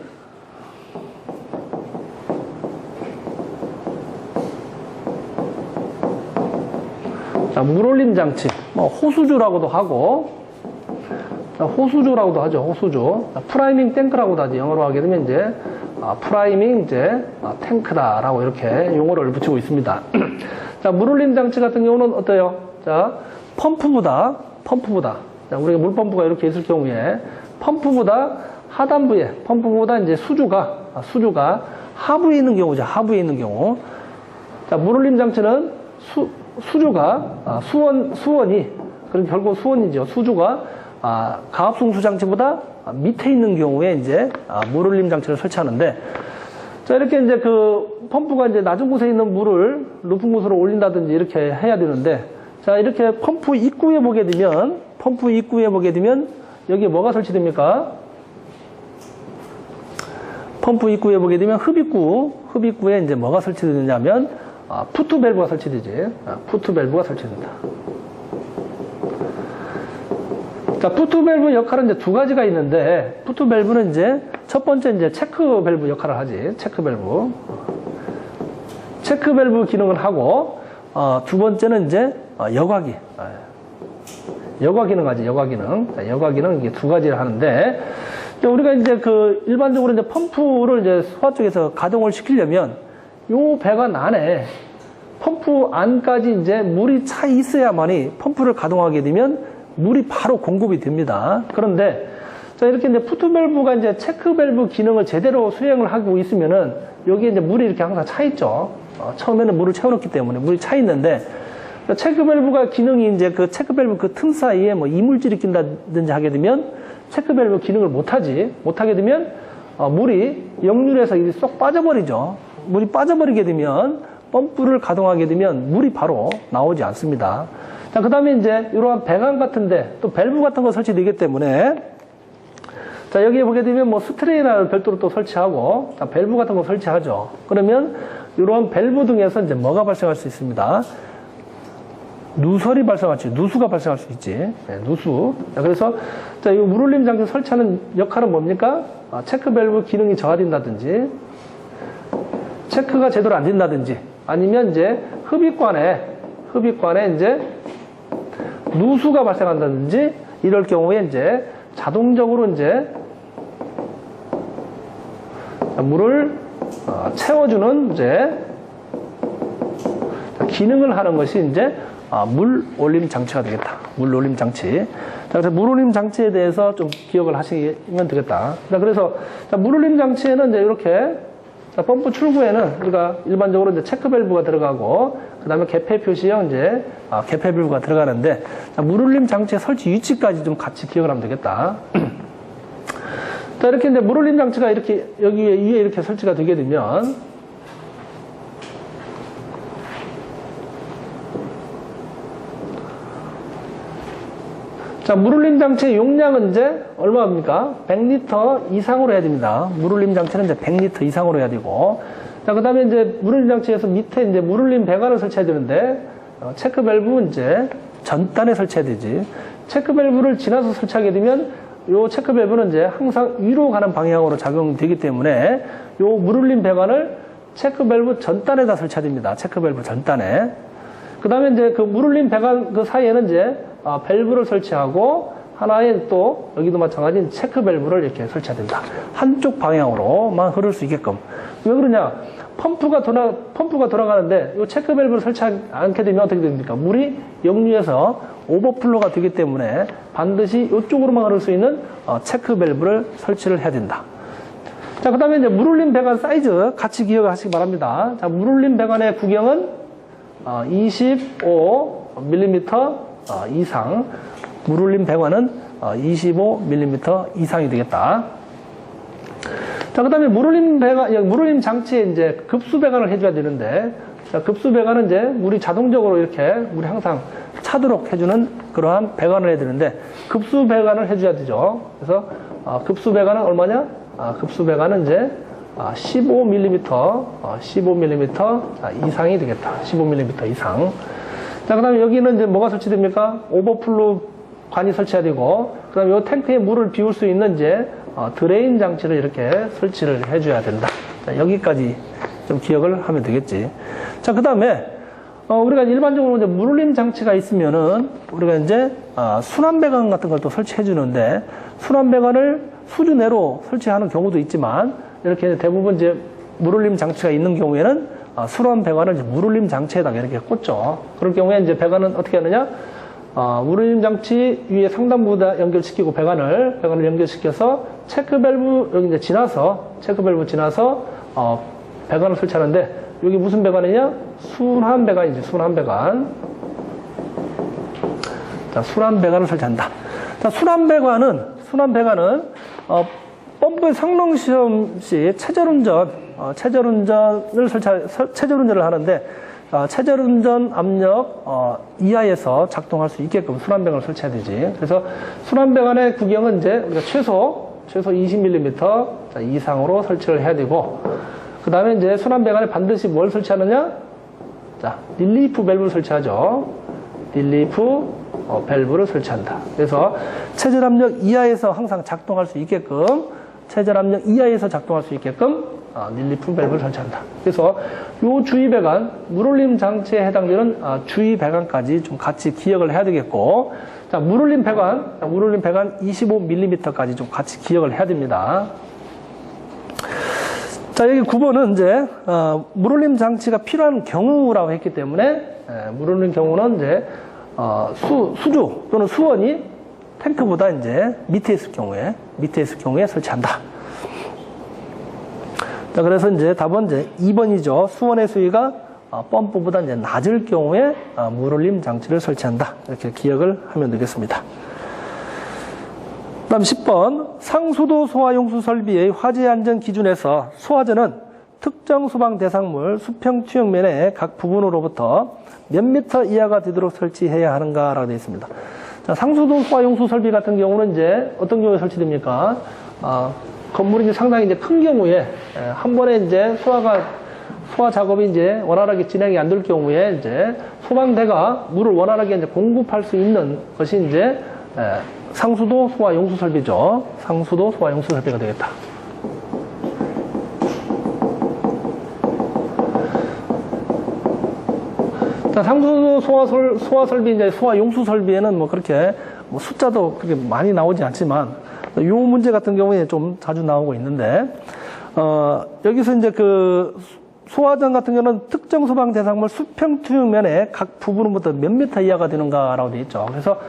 자, 물울림 장치. 호수조라고도 하고, 호수조라고도 하죠. 호수조. 프라이밍 탱크라고도 하지. 영어로 하게 되면 이제, 프라이밍 이제, 탱크다라고 이렇게 용어를 붙이고 있습니다. 자, 물울림 장치 같은 경우는 어때요? 자, 펌프보다, 자, 우리가 물펌프가 이렇게 있을 경우에, 펌프보다 하단부에, 펌프보다 이제 수주가 하부에 있는 경우죠. 하부에 있는 경우. 자, 물울림 장치는 수주가, 수원이, 그럼 결국 수원이죠. 수주가, 가압송수 장치보다 밑에 있는 경우에 이제, 물울림 장치를 설치하는데, 자, 이렇게 이제 그 펌프가 이제 낮은 곳에 있는 물을 높은 곳으로 올린다든지 이렇게 해야 되는데, 자, 이렇게 펌프 입구에 보게 되면, 여기에 뭐가 설치됩니까? 펌프 입구에 보게 되면 흡입구에 이제 뭐가 설치되느냐면, 푸트 밸브가 설치되지. 푸트 밸브가 설치된다. 자, 푸트 밸브 역할은 이제 2가지가 있는데, 푸트 밸브는 이제 첫 번째 이제 체크 밸브 역할을 하지. 체크 밸브 기능을 하고, 두 번째는 이제 여과기. 여과 기능 하지. 여과 기능. 자, 여과 기능 이게 2가지를 하는데, 우리가 이제 그 일반적으로 이제 펌프를 이제 소화 쪽에서 가동을 시키려면 요 배관 안에 펌프 안까지 이제 물이 차 있어야만이 펌프를 가동하게 되면 물이 바로 공급이 됩니다. 그런데 자, 이렇게 이제 푸트 밸브가 이제 체크 밸브 기능을 제대로 수행을 하고 있으면은 여기에 이제 물이 이렇게 항상 차 있죠. 처음에는 물을 채워놓기 때문에 물이 차 있는데, 체크 밸브가 기능이 이제 그 체크 밸브 그 틈 사이에 뭐 이물질이 낀다든지 하게 되면 체크 밸브 기능을 못하게 되면 물이 역류해서 쏙 빠져버리죠. 물이 빠져버리게 되면 펌프를 가동하게 되면 물이 바로 나오지 않습니다. 자, 그 다음에 이제 이러한 배관 같은데 또 밸브 같은 거 설치되기 때문에, 자, 여기에 보게 되면 뭐 스트레이너를 별도로 또 설치하고, 자, 밸브 같은 거 설치하죠. 그러면 이러한 밸브 등에서 이제 뭐가 발생할 수 있습니다. 누설이 발생할 수 있지. 누수가 발생할 수 있지. 네, 누수. 자, 그래서 자, 이 물울림 장치 설치하는 역할은 뭡니까? 체크 밸브 기능이 저하된다든지, 체크가 제대로 안 된다든지, 아니면 이제 흡입관에 이제 누수가 발생한다든지 이럴 경우에 이제 자동적으로 이제 물을 채워주는 이제 기능을 하는 것이 이제 물 올림 장치가 되겠다. 물 올림 장치. 자, 그래서 물 올림 장치에 대해서 좀 기억을 하시면 되겠다. 자, 그래서 물 올림 장치에는 이제 이렇게, 자, 펌프 출구에는 우리가 일반적으로 이제 체크 밸브가 들어가고, 그 다음에 개폐 표시형 이제 개폐 밸브가 들어가는데, 자, 물 올림 장치의 설치 위치까지 좀 같이 기억을 하면 되겠다. 자, 이렇게 이제 물 올림 장치가 이렇게 여기 위에 이렇게 설치가 되게 되면, 자, 물울림 장치의 용량은 이제 얼마입니까? 100리터 이상으로 해야 됩니다. 물울림 장치는 이제 100리터 이상으로 해야 되고, 자, 그 다음에 이제 물울림 장치에서 밑에 이제 물울림 배관을 설치해야 되는데, 체크 밸브 이제 전단에 설치해야 되지. 체크 밸브를 지나서 설치하게 되면, 요 체크 밸브는 이제 항상 위로 가는 방향으로 작용되기 때문에 요 물 흘림 배관을 체크 밸브 전단에다 설치해야 됩니다. 체크 밸브 전단에. 그 다음에 이제 그 물 흘림 배관 그 사이에는 이제 밸브를 설치하고 하나에 또 여기도 마찬가지 체크 밸브를 이렇게 설치해야 된다. 한쪽 방향으로만 흐를 수 있게끔. 왜 그러냐? 펌프가 돌아가는데 이 체크 밸브를 설치하지 않게 되면 어떻게 됩니까? 물이 역류해서 오버플로가 되기 때문에 반드시 이쪽으로만 흐를 수 있는 체크 밸브를 설치를 해야 된다. 자, 그 다음에 이제 물 흘림 배관 사이즈 같이 기억하시기 바랍니다. 자, 물 흘림 배관의 구경은 25mm 이상, 물 흘림 배관은 25mm 이상이 되겠다. 자, 그 다음에 물 흘림 장치에 이제 급수 배관을 해줘야 되는데, 자, 급수 배관은 이제 물이 자동적으로 이렇게 물이 항상 차도록 해주는 그러한 배관을 해야 되는데, 급수 배관을 해줘야 되죠. 그래서, 급수 배관은 얼마냐? 급수 배관은 이제 15mm 이상이 되겠다. 15mm 이상. 자, 그 다음에 여기는 이제 뭐가 설치됩니까? 오버플로 관이 설치해야 되고, 그 다음에 이 탱크에 물을 비울 수 있는 이제 드레인 장치를 이렇게 설치를 해줘야 된다. 자, 여기까지 좀 기억을 하면 되겠지. 자, 그 다음에 우리가 일반적으로 이제 물 흘림 장치가 있으면은 우리가 이제 순환 배관 같은 걸 또 설치해 주는데, 순환 배관을 수주 내로 설치하는 경우도 있지만, 이렇게 대부분 이제 물 흘림 장치가 있는 경우에는 순환 배관을 이제 물 흘림 장치에다가 이렇게 꽂죠. 그럴 경우에 이제 배관은 어떻게 하느냐? 물 흘림 장치 위에 상단부에다 연결시키고 배관을 연결시켜서 체크 밸브 여기 이제 체크 밸브 지나서 배관을 설치하는데, 여기 무슨 배관이냐? 순환 배관이지, 순환 배관. 자, 순환 배관을 설치한다. 자, 순환 배관은 펌프의 성능 시험 시 체절운전을 하는데, 체절운전 압력 이하에서 작동할 수 있게끔 순환 배관을 설치해야 되지. 그래서 순환 배관의 구경은 이제 우리가 최소 20mm 이상으로 설치를 해야 되고, 그 다음에 이제 순환 배관에 반드시 뭘 설치하느냐? 자, 릴리프 밸브를 설치하죠. 릴리프 밸브를 설치한다. 그래서 체절 압력 이하에서 항상 작동할 수 있게끔, 릴리프 밸브를 설치한다. 그래서 요 주의 배관, 물 흘림 장치에 해당되는 주의 배관까지 좀 같이 기억을 해야 되겠고, 자, 물 흘림 배관 25mm까지 좀 같이 기억을 해야 됩니다. 자, 여기 9번은 이제 물 흘림 장치가 필요한 경우라고 했기 때문에, 물 흘림 경우는 이제 수주 또는 수원이 탱크보다 이제 밑에 있을 경우에 설치한다. 자, 그래서 이제 답은 이제 2번이죠. 수원의 수위가 펌프보다 이제 낮을 경우에 물 흘림 장치를 설치한다. 이렇게 기억을 하면 되겠습니다. 다음 10번. 상수도 소화용수 설비의 화재 안전 기준에서 소화전은 특정 소방 대상물 수평 투영면의 각 부분으로부터 몇 미터 이하가 되도록 설치해야 하는가라고 되어 있습니다. 자, 상수도 소화용수 설비 같은 경우는 이제 어떤 경우에 설치됩니까? 건물이 이제 상당히 이제 큰 경우에 한 번에 이제 소화 작업이 이제 원활하게 진행이 안 될 경우에 이제 소방대가 물을 원활하게 이제 공급할 수 있는 것이 이제 상수도 소화용수 설비죠. 상수도 소화용수 설비가 되겠다. 자, 상수도 소화 설비, 이제 소화용수 설비에는 뭐 그렇게 뭐 숫자도 그렇게 많이 나오지 않지만, 요 문제 같은 경우에 좀 자주 나오고 있는데, 여기서 이제 그 소화전 같은 경우는 특정 소방 대상물 수평 투영면의 각 부분부터 몇 미터 이하가 되는가라고 되어 있죠. 그래서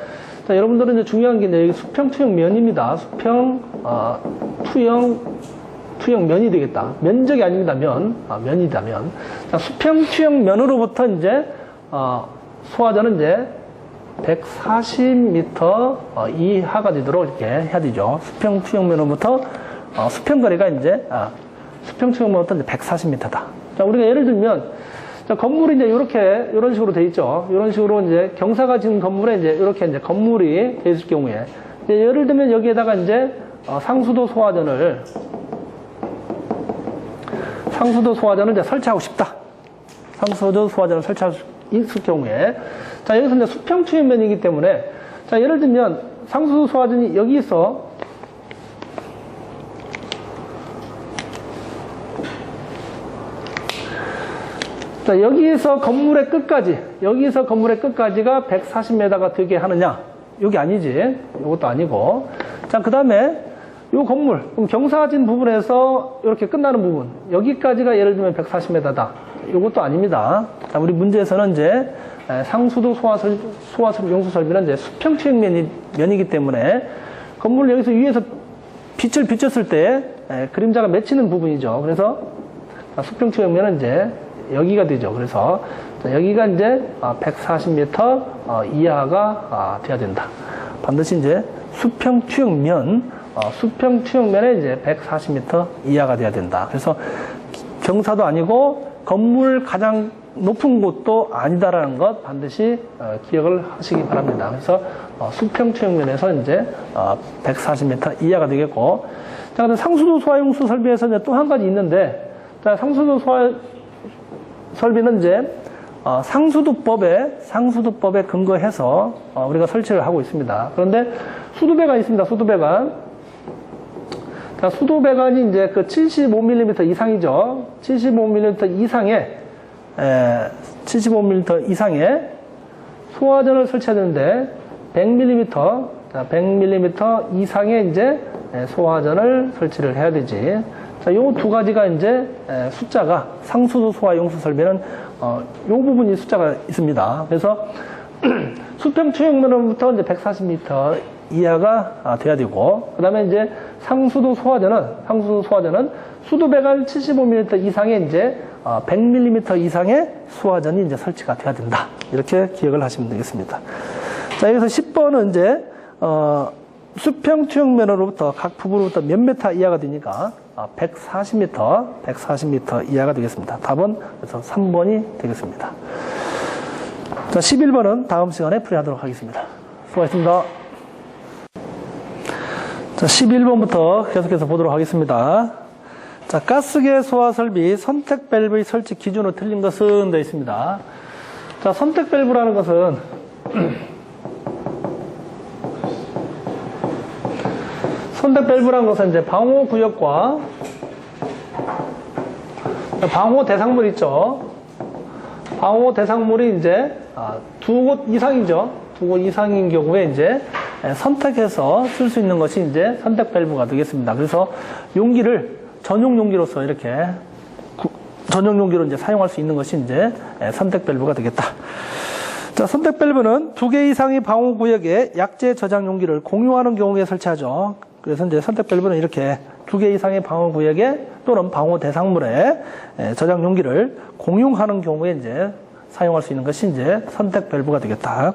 자, 여러분들은 이제 중요한 게 이제 여기 수평 투영면입니다. 수평 투영면이 되겠다. 면적이 아닙니다. 면이다면. 자, 수평 투영면으로부터 이제 소화전은 이제 140m 이하가 되도록 이렇게 해야 되죠. 수평 투영면으로부터 수평 거리가 이제 수평 투영면부터 이제 140m다. 자, 우리가 예를 들면, 자, 건물이 이제 이런 식으로 돼 있죠. 이런 식으로 이제 경사가 지은 건물에 이제 이렇게 이제 건물이 돼 있을 경우에, 이제 예를 들면 여기에다가 이제 상수도 소화전을 이제 설치하고 싶다. 상수도 소화전을 설치할 수 있을 경우에, 자, 여기서 이제 수평 투영면이기 때문에, 자, 예를 들면 상수도 소화전이 여기 있어. 자, 여기에서 건물의 끝까지가 140m가 되게 하느냐? 여기 아니지. 이것도 아니고. 자, 그 다음에 요 건물, 그럼 경사진 부분에서 이렇게 끝나는 부분, 여기까지가 예를 들면 140m다. 이것도 아닙니다. 자, 우리 문제에서는 이제 상수도 소화설비 용수 설비는 이제 수평투영면이기 때문에 건물 여기서 위에서 빛을 비췄을 때 그림자가 맺히는 부분이죠. 그래서 수평투영면은 이제 여기가 되죠. 그래서 여기가 이제 140m 이하가 돼야 된다. 반드시 이제 수평투영면에 이제 140m 이하가 돼야 된다. 그래서 경사도 아니고 건물 가장 높은 곳도 아니다라는 것 반드시 기억을 하시기 바랍니다. 그래서 수평투영면에서 이제 140m 이하가 되겠고, 자, 근데 상수도 소화용수 설비에서 이제 또 한 가지 있는데, 자, 상수도 소화 설비는 이제 상수도법에 근거해서 우리가 설치를 하고 있습니다. 그런데 수도배관 있습니다. 수도배관. 자, 수도배관이 이제 그 75mm 이상이죠. 75mm 이상의 소화전을 설치해야 되는데 100mm 이상의 이제 소화전을 설치를 해야 되지. 자, 요 두 가지가 이제 숫자가 상수도 소화용수 설비는 요 부분이 숫자가 있습니다. 그래서 수평투영면으로부터 이제 140m 이하가 돼야 되고, 그 다음에 이제 상수도 소화전은 수도배관 75mm 이상의 이제 100mm 이상의 소화전이 이제 설치가 돼야 된다. 이렇게 기억을 하시면 되겠습니다. 자, 여기서 10번은 이제 수평투영면으로부터 각 부분으로부터 몇 미터 이하가 되니까 140m 이하가 되겠습니다. 답은 그래서 3번이 되겠습니다. 자, 11번은 다음 시간에 풀이하도록 하겠습니다. 수고하셨습니다. 자, 11번부터 계속해서 보도록 하겠습니다. 자, 가스계 소화 설비 선택 밸브의 설치 기준으로 틀린 것은 되어 있습니다. 자, 선택 밸브라는 것은 이제 방호 구역과 방호 대상물 있죠. 방호 대상물이 이제 두 곳 이상이죠. 두 곳 이상인 경우에 이제 선택해서 쓸 수 있는 것이 이제 선택 밸브가 되겠습니다. 그래서 용기를 전용 용기로서 이렇게 전용 용기로 이제 사용할 수 있는 것이 이제 선택 밸브가 되겠다. 자, 선택 밸브는 두 개 이상의 방호 구역에 약재 저장 용기를 공유하는 경우에 설치하죠. 그래서 이제 선택 밸브는 이렇게 두 개 이상의 방호 구역에 또는 방호 대상물에 저장 용기를 공유하는 경우에 이제 사용할 수 있는 것이 이제 선택 밸브가 되겠다.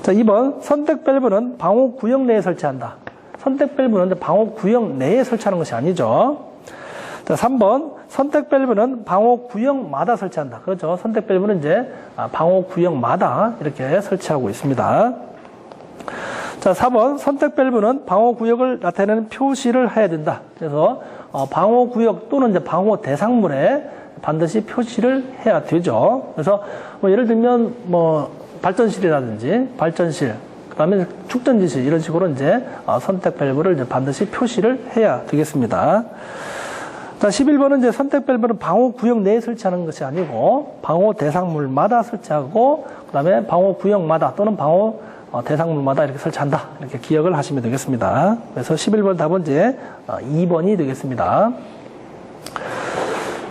자, 2번 선택 밸브는 방호 구역 내에 설치한다. 선택 밸브는 방호 구역 내에 설치하는 것이 아니죠. 자, 3번 선택 밸브는 방호 구역마다 설치한다. 그렇죠. 선택 밸브는 이제 방호 구역마다 이렇게 설치하고 있습니다. 자, 4번 선택 밸브는 방호 구역을 나타내는 표시를 해야 된다. 그래서 방호 구역 또는 이제 방호 대상물에 반드시 표시를 해야 되죠. 그래서 뭐 예를 들면 뭐 발전실이라든지 발전실, 그다음에 축전지실 이런 식으로 이제 선택 밸브를 이제 반드시 표시를 해야 되겠습니다. 자, 11번은 이제 선택 밸브는 방호 구역 내에 설치하는 것이 아니고 방호 대상물마다 설치하고, 그다음에 방호 구역마다 또는 방호 대상물마다 이렇게 설치한다. 이렇게 기억을 하시면 되겠습니다. 그래서 11번 답은 이제 2번이 되겠습니다.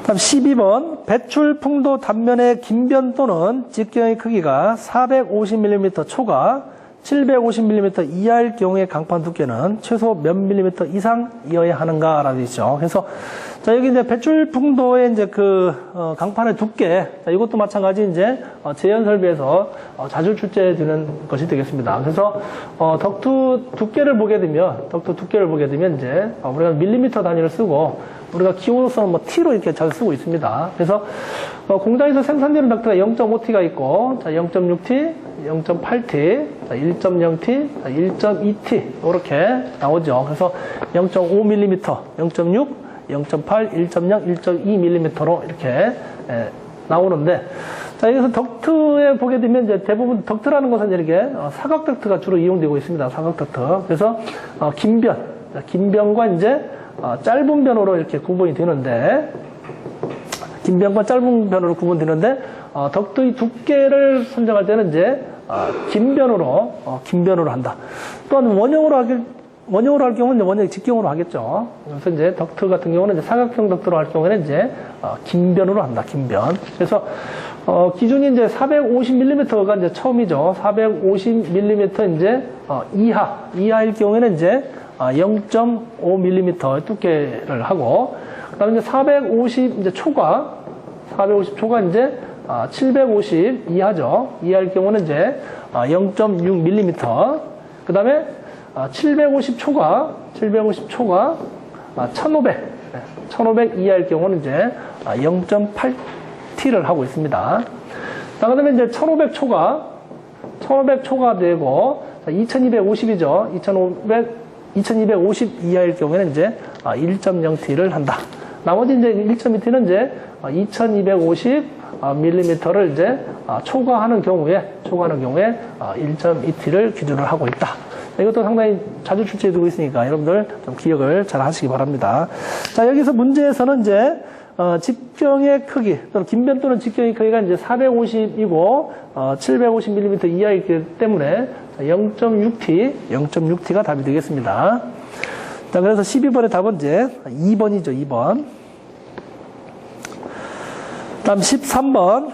다음 12번 배출 풍도 단면의 긴변 또는 직경의 크기가 450mm 초과 750mm 이하일 경우의 강판 두께는 최소 몇 밀리미터 이상이어야 하는가라고 있죠. 그래서 자, 여기 이제 배출 풍도의 이제 강판의 두께, 자, 이것도 마찬가지 이제 제연 설비에서 자주 출제되는 것이 되겠습니다. 그래서 덕트 두께를 보게 되면 이제 우리가 밀리미터 단위를 쓰고 우리가 기호로서는 뭐 T로 이렇게 잘 쓰고 있습니다. 그래서 공장에서 생산되는 덕트가 0.5T가 있고, 자, 0.6T, 0.8T, 1.0T, 1.2T 이렇게 나오죠. 그래서 0.5mm, 0.6, 0.8, 1.0, 1.2mm로 이렇게 나오는데, 자, 여기서 덕트에 보게 되면 이제 대부분 덕트라는 것은 이렇게 사각 덕트가 주로 이용되고 있습니다. 사각 덕트. 그래서 긴변과 이제 짧은 변으로 이렇게 구분이 되는데, 긴 변과 짧은 변으로 구분되는데, 덕트의 두께를 선정할 때는 이제, 긴 변으로 한다. 또한 원형으로 할 경우는 원형이 직경으로 하겠죠. 그래서 이제 덕트 같은 경우는 이제 사각형 덕트로 할 경우에는 이제, 긴 변으로 한다, 긴 변. 그래서, 기준이 이제 450mm가 이제 처음이죠. 450mm 이제, 이하일 경우에는 이제, 0.5mm 두께를 하고, 그 다음에 이제 450 이제 초과 이제, 750 이하죠. 이하일 경우는 이제, 0.6mm. 그 다음에, 750 초과, 1500 이하일 경우는 이제, 0.8T를 하고 있습니다. 그 다음에 이제 1500 초과 되고, 2250이죠. 2250 이하일 경우에는 이제 1.0T를 한다. 나머지 이제 1.2T는 이제 2250mm를 이제 초과하는 경우에 1.2T를 기준으로 하고 있다. 이것도 상당히 자주 출제해두고 있으니까 여러분들 좀 기억을 잘 하시기 바랍니다. 자, 여기서 문제에서는 이제 직경의 크기 또는 긴변 또는 직경의 크기가 이제 450이고 750mm 이하이기 때문에 0.6T가 답이 되겠습니다. 자, 그래서 12번의 답은 이제 2번이죠. 2번. 다음 13번.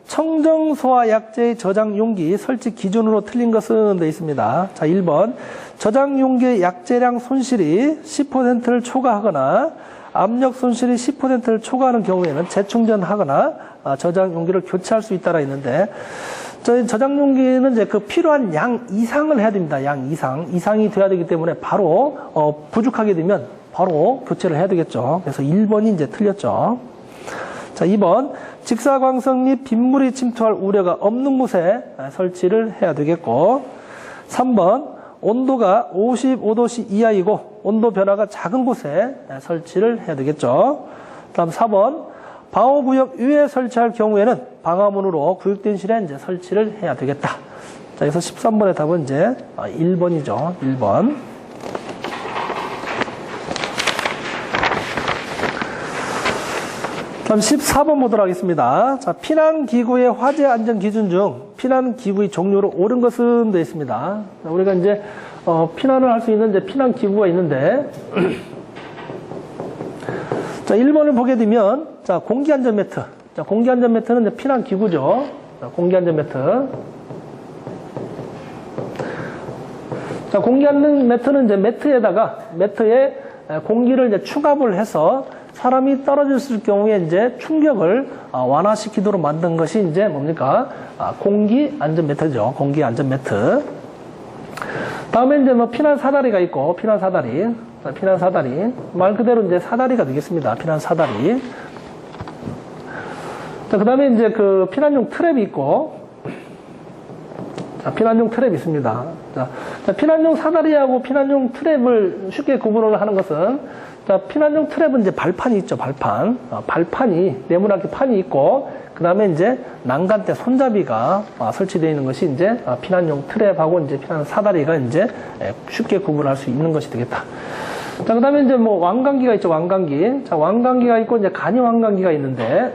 청정소화 약재의 저장 용기 설치 기준으로 틀린 것은 되어 있습니다. 자, 1번. 저장 용기의 약재량 손실이 10%를 초과하거나 압력 손실이 10%를 초과하는 경우에는 재충전하거나 저장 용기를 교체할 수 있다라 있는데, 저장 용기는 이제 그 필요한 양 이상을 해야 됩니다. 양 이상이 돼야 되기 때문에 바로 부족하게 되면 바로 교체를 해야 되겠죠. 그래서 1번이 이제 틀렸죠. 자, 2번. 직사광선 및 빗물이 침투할 우려가 없는 곳에 설치를 해야 되겠고, 3번. 온도가 55도씨 이하이고 온도 변화가 작은 곳에 설치를 해야 되겠죠. 다음 4번. 방호구역 위에 설치할 경우에는 방화문으로 구역된 실에 이제 설치를 해야 되겠다. 자, 그래서 13번의 답은 이제 1번이죠. 1번. 다음 14번 보도록 하겠습니다. 자, 피난기구의 화재 안전 기준 중 피난기구의 종류로 옳은 것은 되어 있습니다. 자, 우리가 이제, 피난을 할 수 있는 이제 피난기구가 있는데, 자, 1번을 보게 되면, 자, 공기안전 매트. 자, 공기안전 매트는 이제 피난기구죠. 자, 공기안전 매트. 자, 공기안전 매트는 이제 매트에 공기를 이제 충압을 해서 사람이 떨어졌을 경우에 이제 충격을 완화시키도록 만든 것이 이제 뭡니까? 공기 안전 매트죠. 공기 안전 매트. 다음에 이제 뭐 피난 사다리가 있고, 피난 사다리. 말 그대로 이제 사다리가 되겠습니다. 피난 사다리. 자, 그 다음에 이제 그 피난용 트랩이 있고, 자, 피난용 트랩이 있습니다. 자, 피난용 사다리하고 피난용 트랩을 쉽게 구분을 하는 것은, 자, 피난용 트랩은 이제 발판이 있죠, 발판. 발판이, 네모나게 판이 있고, 그 다음에 이제 난간대 손잡이가 설치되어 있는 것이 이제 피난용 트랩하고 이제 피난 사다리가 이제 쉽게 구분할 수 있는 것이 되겠다. 자, 그 다음에 이제 뭐 왕관기가 있죠, 왕관기. 자, 왕관기가 있고 이제 간이 왕관기가 있는데,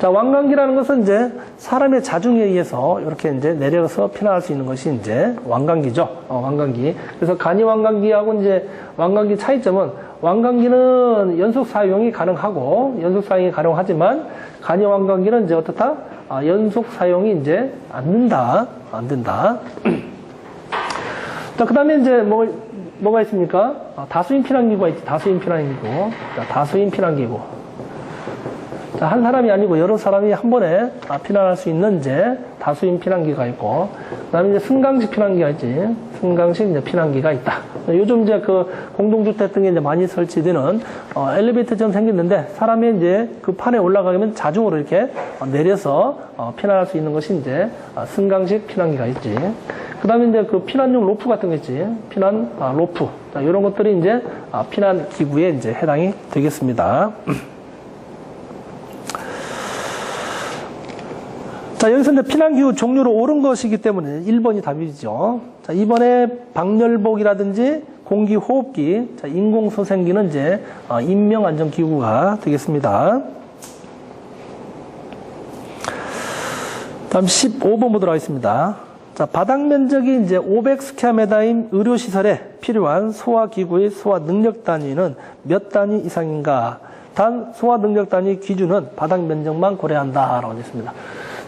자, 왕관기라는 것은 이제 사람의 자중에 의해서 이렇게 이제 내려서 피난할 수 있는 것이 이제 왕관기죠. 왕관기. 그래서 간이 왕관기하고 이제 왕관기 차이점은, 왕관기는 연속 사용이 가능하지만 간이 왕관기는 이제 어떻다? 연속 사용이 이제 안 된다. 자, 그 다음에 이제 뭐가 있습니까? 다수인 피난기구가 있지, 다수인 피난기구. 자, 다수인 피난기구. 자, 한 사람이 아니고 여러 사람이 한 번에 피난할 수 있는 이제 다수인 피난기가 있고, 그 다음에 이제 승강식 피난기가 있지. 승강식 이제 피난기가 있다. 요즘 이제 그 공동주택 등에 이제 많이 설치되는 엘리베이터처럼 생겼는데, 사람이 이제 그 판에 올라가면 자중으로 이렇게 내려서 피난할 수 있는 것이 이제 승강식 피난기가 있지. 그 다음에 이제 그 피난용 로프 같은 거 있지. 피난 로프. 자, 이런 것들이 이제 피난 기구에 이제 해당이 되겠습니다. 자, 여기서 이제 피난기구 종류로 옳은 것이기 때문에 1번이 답이죠. 자, 이번에 방열복이라든지 공기호흡기, 자, 인공소생기는 이제 인명안전기구가 되겠습니다. 다음 15번 보도록 하겠습니다. 자, 바닥 면적이 이제 500스퀘어미터인 의료시설에 필요한 소화기구의 소화 능력 단위는 몇 단위 이상인가? 단 소화 능력 단위 기준은 바닥 면적만 고려한다라고 했습니다.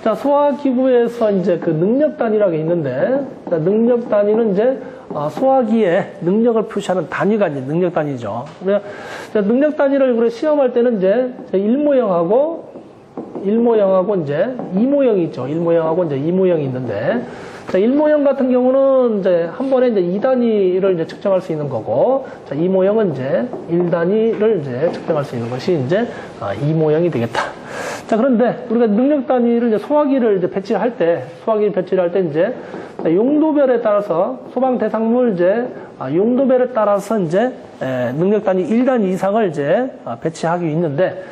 자, 소화기구에서 이제 그 능력 단위라고 있는데, 자, 능력 단위는 이제 소화기의 능력을 표시하는 단위가 이제 능력 단위죠. 자, 능력 단위를 우리 시험할 때는 이제 1모형하고 이제 2모형이 있죠. 1모형하고 이제 2모형이 있는데, 자, 1모형 같은 경우는 이제 한 번에 이제 2단위를 이제 측정할 수 있는 거고, 자, 2모형은 이제 1단위를 이제 측정할 수 있는 것이 이제 2모형이 되겠다. 자, 그런데 우리가 능력 단위를 이제 소화기를 이제 배치를 할 때 이제 용도별에 따라서 소방 대상물 이제 용도별에 따라서 이제 능력 단위 1단위 이상을 이제 배치하기 있는데,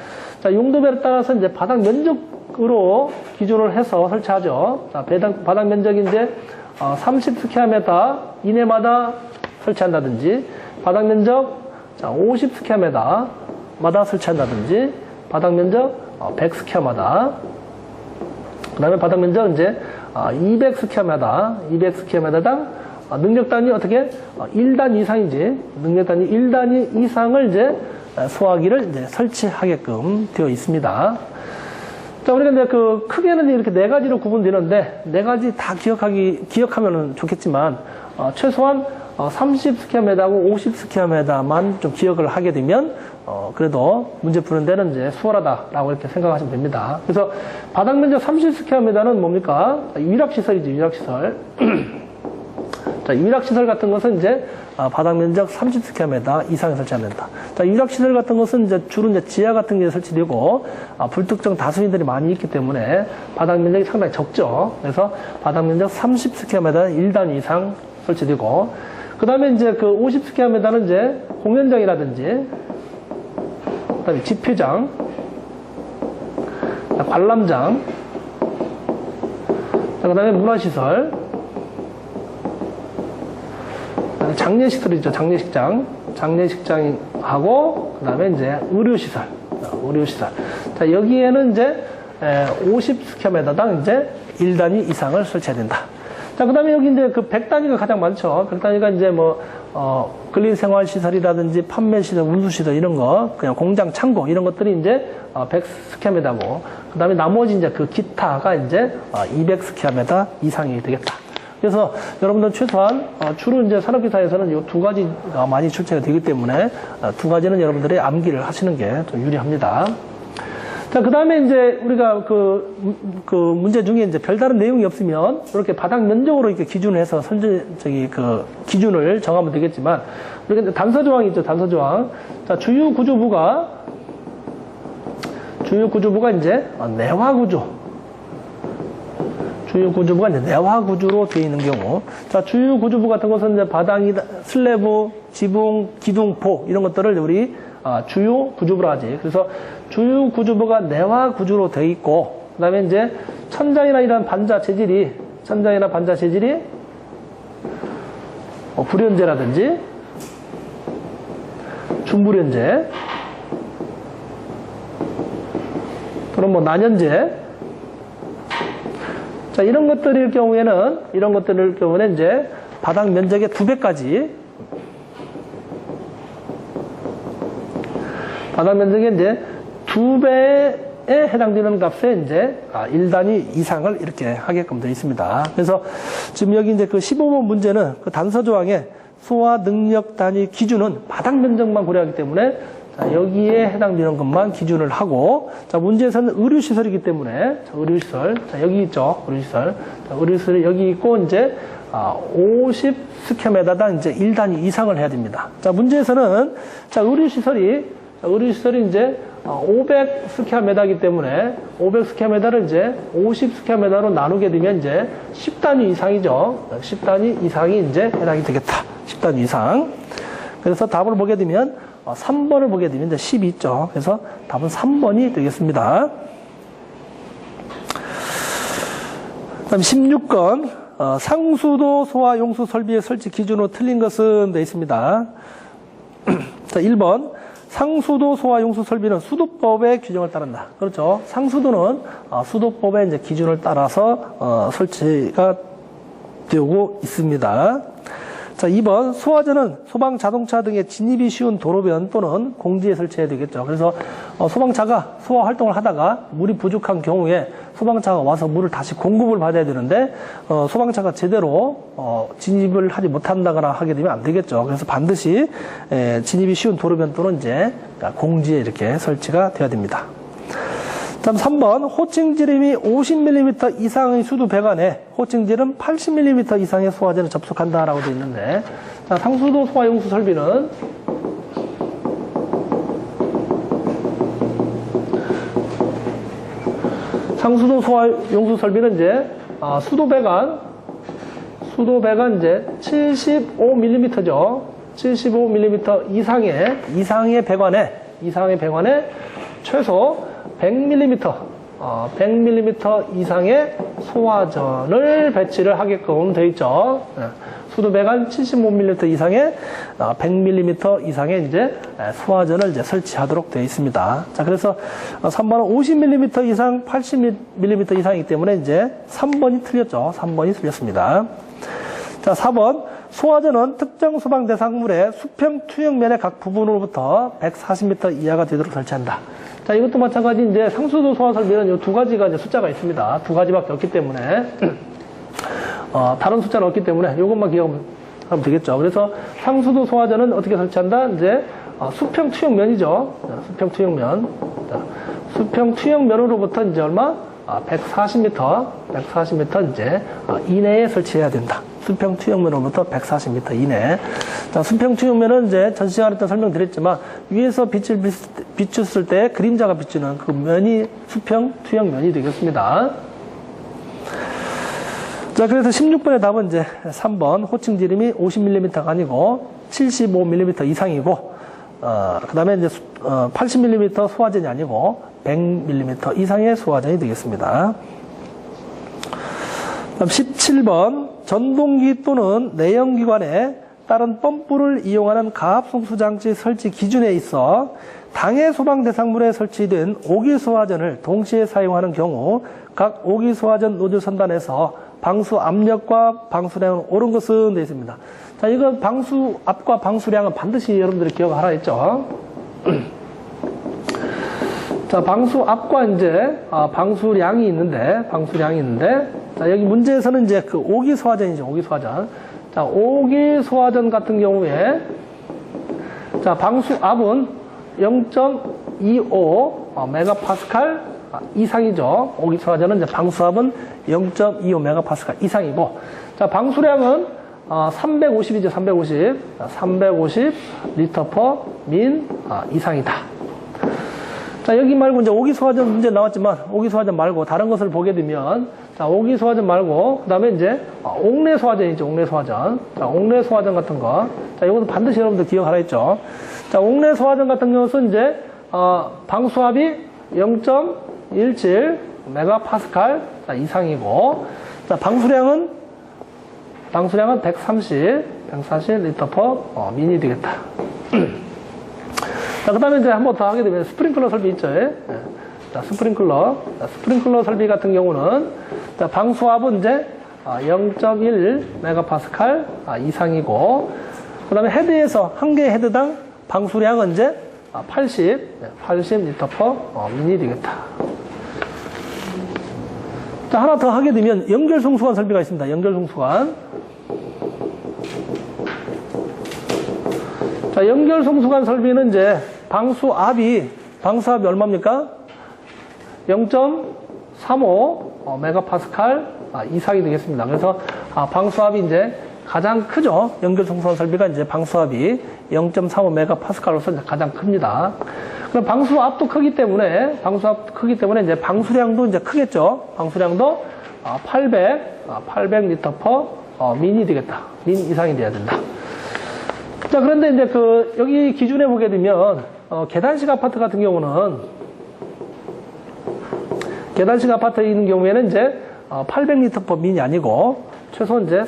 자, 용도별에 따라서 이제 바닥 면적으로 기준을 해서 설치하죠. 자, 바닥 면적이 이제 30스퀘어미터 이내마다 설치한다든지, 바닥 면적 50스퀘어미터마다 설치한다든지, 바닥 면적 100스퀘어마다, 그 다음에 바닥 면적 이제 200스퀘어마당 능력 단위 어떻게 1단위 이상이지, 능력 단위 1단위 이상을 이제 소화기를 이제 설치하게끔 되어 있습니다. 자, 우리가 이제 그 크게는 이렇게 네 가지로 구분되는데, 네 가지 다 기억하면 좋겠지만, 최소한 30스퀘어미터하고 50스퀘어미터만 좀 기억을 하게 되면, 그래도 문제 푸는 데는 이제 수월하다라고 이렇게 생각하시면 됩니다. 그래서 바닥 면적 30스퀘어미터는 뭡니까? 위락시설이죠, 위락시설. 자, 위락시설 같은 것은 이제 바닥 면적 30스퀘어미터 이상에 설치하면 된다. 자, 위락시설 같은 것은 이제 주로 이제 지하 같은 게 설치되고, 불특정 다수인들이 많이 있기 때문에 바닥 면적이 상당히 적죠. 그래서 바닥 면적 30스퀘어미터 1단위 이상 설치되고, 그 다음에 이제 그 50스퀘어미터는 이제 공연장이라든지, 그 다음에 집회장, 관람장, 그 다음에 문화시설, 장례시설이죠. 장례식장하고, 그 다음에 이제 의료시설. 자, 여기에는 이제 50스퀘어미터당 이제 1단위 이상을 설치해야 된다. 자, 그 다음에 여기 이제 그 100단위가 가장 많죠. 100단위가 이제 근린생활시설이라든지 판매시설, 운수시설 이런 거, 그냥 공장, 창고 이런 것들이 이제 100스퀘어미터고, 그 다음에 나머지 이제 그 기타가 이제 200스퀘어미터 이상이 되겠다. 그래서 여러분들 최소한 주로 이제 산업기사에서는 이 두 가지가 많이 출제가 되기 때문에 두 가지는 여러분들이 암기를 하시는 게 좀 유리합니다. 자, 그 다음에 이제 우리가 그 문제 중에 이제 별다른 내용이 없으면 이렇게 바닥 면적으로 이렇게 기준을 해서 기준을 정하면 되겠지만, 우리가 이제 단서조항이 있죠, 단서조항. 자, 주요 구조부가 이제 주요 구조부가 이제 내화 구조로 되어 있는 경우, 자, 주요 구조부 같은 것은 이제 바닥이 슬래브, 지붕, 기둥포 이런 것들을 우리 주요 구조부라 하지. 그래서 주요 구조부가 내화 구조로 되어 있고, 그다음에 이제 천장이나 이런 반자 재질이 불연재라든지 중불연재 또는 뭐 난연재, 자, 이런 것들일 경우에는 이제 바닥 면적의 2배까지, 바닥 면적의 이제 2배에 해당되는 값에 이제 1단위 이상을 이렇게 하게끔 되어 있습니다. 그래서 지금 여기 이제 그 15번 문제는 그 단서 조항에 소화 능력 단위 기준은 바닥 면적만 고려하기 때문에, 자, 여기에 해당되는 것만 기준을 하고, 자, 문제에서는 의료시설이기 때문에, 자, 의료시설, 자, 여기 있죠, 의료시설. 자, 의료시설이 여기 있고, 이제, 50스퀘어미터당 이제 1단위 이상을 해야 됩니다. 자, 문제에서는, 자, 의료시설이 이제, 500스퀘어미터이기 때문에, 500스퀘어미터를 이제 50스퀘어미터로 나누게 되면 이제 10단위 이상이죠. 10단위 이상이 이제 해당이 되겠다. 10단위 이상. 그래서 답을 보게 되면, 3번을 보게 되면 이제 10이 있죠. 그래서 답은 3번이 되겠습니다. 그 다음 16건, 상수도 소화 용수 설비의 설치 기준으로 틀린 것은 되어 있습니다. 자, 1번. 상수도 소화 용수 설비는 수도법의 규정을 따른다. 그렇죠. 상수도는 수도법의 이제 기준을 따라서 설치가 되고 있습니다. 자, 2번. 소화전은 소방 자동차 등의 진입이 쉬운 도로변 또는 공지에 설치해야 되겠죠. 그래서 소방차가 소화 활동을 하다가 물이 부족한 경우에 소방차가 와서 물을 다시 공급을 받아야 되는데 소방차가 제대로 진입을 하지 못한다거나 하게 되면 안 되겠죠. 그래서 반드시 진입이 쉬운 도로변 또는 이제 공지에 이렇게 설치가 돼야 됩니다. 다음 3번. 호칭지름이 50mm 이상의 수도 배관에 호칭지름 80mm 이상의 소화전을 접속한다라고 되어 있는데, 자, 상수도 소화용수 설비는 상수도 소화용수 설비는 이제 수도 배관 이제 75mm죠. 75mm 이상의 배관에 최소 100mm 이상의 소화전을 배치를 하게끔 되어 있죠. 수도 배관 75mm 이상의 100mm 이상의 이제 소화전을 이제 설치하도록 되어 있습니다. 자, 그래서 3번은 50mm 이상, 80mm 이상이기 때문에 이제 3번이 틀렸죠. 3번이 틀렸습니다. 자, 4번. 소화전은 특정 소방 대상물의 수평 투영면의 각 부분으로부터 140m 이하가 되도록 설치한다. 자, 이것도 마찬가지 이제 상수도 소화 설비는 이 두 가지가 이제 숫자가 있습니다. 두 가지밖에 없기 때문에 다른 숫자는 없기 때문에 이것만 기억하면 되겠죠. 그래서 상수도 소화전은 어떻게 설치한다? 이제 수평 투영면이죠. 수평 투영면. 수평 투영면으로부터 이제 얼마? 140m 이제 이내에 설치해야 된다. 수평 투영면으로부터 140m 이내. 자, 수평 투영면은 이제 전 시간에 또 설명드렸지만 위에서 빛을 비췄을 때 그림자가 비추는 그 면이 수평 투영면이 되겠습니다. 자, 그래서 16번의 답은 이제 3번. 호칭 지름이 50mm가 아니고 75mm 이상이고, 그 다음에 이제 80mm 소화전이 아니고 100mm 이상의 소화전이 되겠습니다. 다음 17번. 전동기 또는 내연기관에 따른 펌프를 이용하는 가압송수장치 설치 기준에 있어 당해 소방 대상물에 설치된 오기소화전을 동시에 사용하는 경우 각 오기소화전 노즐 선단에서 방수 압력과 방수량은 옳은 것은 되어 있습니다. 자, 이거 방수 압과 방수량은 반드시 여러분들이 기억하라 했죠. 자, 방수 압과 이제 방수량이 있는데 자, 여기 문제에서는 이제 그 오기소화전이죠. 오기소화전. 자, 오기소화전 같은 경우에 자, 방수압은 0.25 메가파스칼 이상이죠. 오기소화전은 이제 방수압은 0.25 메가파스칼 이상이고, 자, 방수량은 350이죠. 350 리터 퍼 민 이상이다. 자, 여기 말고 이제 오기소화전 문제 나왔지만 오기소화전 말고 다른 것을 보게 되면, 자, 오기소화전 말고 그다음에 이제 옥내소화전이죠. 옥내소화전. 자, 옥내소화전 같은 거. 자, 이것도 반드시 여러분들 기억하라 했죠. 자, 옥내소화전 같은 경우는 이제 방수압이 0.17 메가파스칼 이상이고, 자, 방수량은 130 리터 퍼 민이 되겠다. 자, 그 다음에 이제 한 번 더 하게 되면 스프링클러 설비 있죠. 자, 스프링클러 설비 같은 경우는, 자, 방수압은 이제 0.1 메가파스칼 이상이고, 그 다음에 헤드에서 한 개의 헤드당 방수량은 이제 80 리터 퍼 민이 되겠다. 자, 하나 더 하게 되면 연결송수관 설비가 있습니다. 연결송수관. 자, 연결송수관 설비는 이제 방수압이 얼마입니까? 0.35 메가파스칼 이상이 되겠습니다. 그래서 방수압이 이제 가장 크죠. 연결송수관 설비가 이제 방수압이 0.35 메가파스칼로서 가장 큽니다. 그럼 방수압도 크기 때문에 이제 방수량도 이제 크겠죠. 방수량도 800 리터 퍼 민이 되겠다. 민 이상이 돼야 된다. 자, 그런데 이제 여기 기준에 보게 되면 계단식 아파트 같은 경우는, 계단식 아파트에 있는 경우에는 이제 800리터 퍼 민이 아니고 최소 이제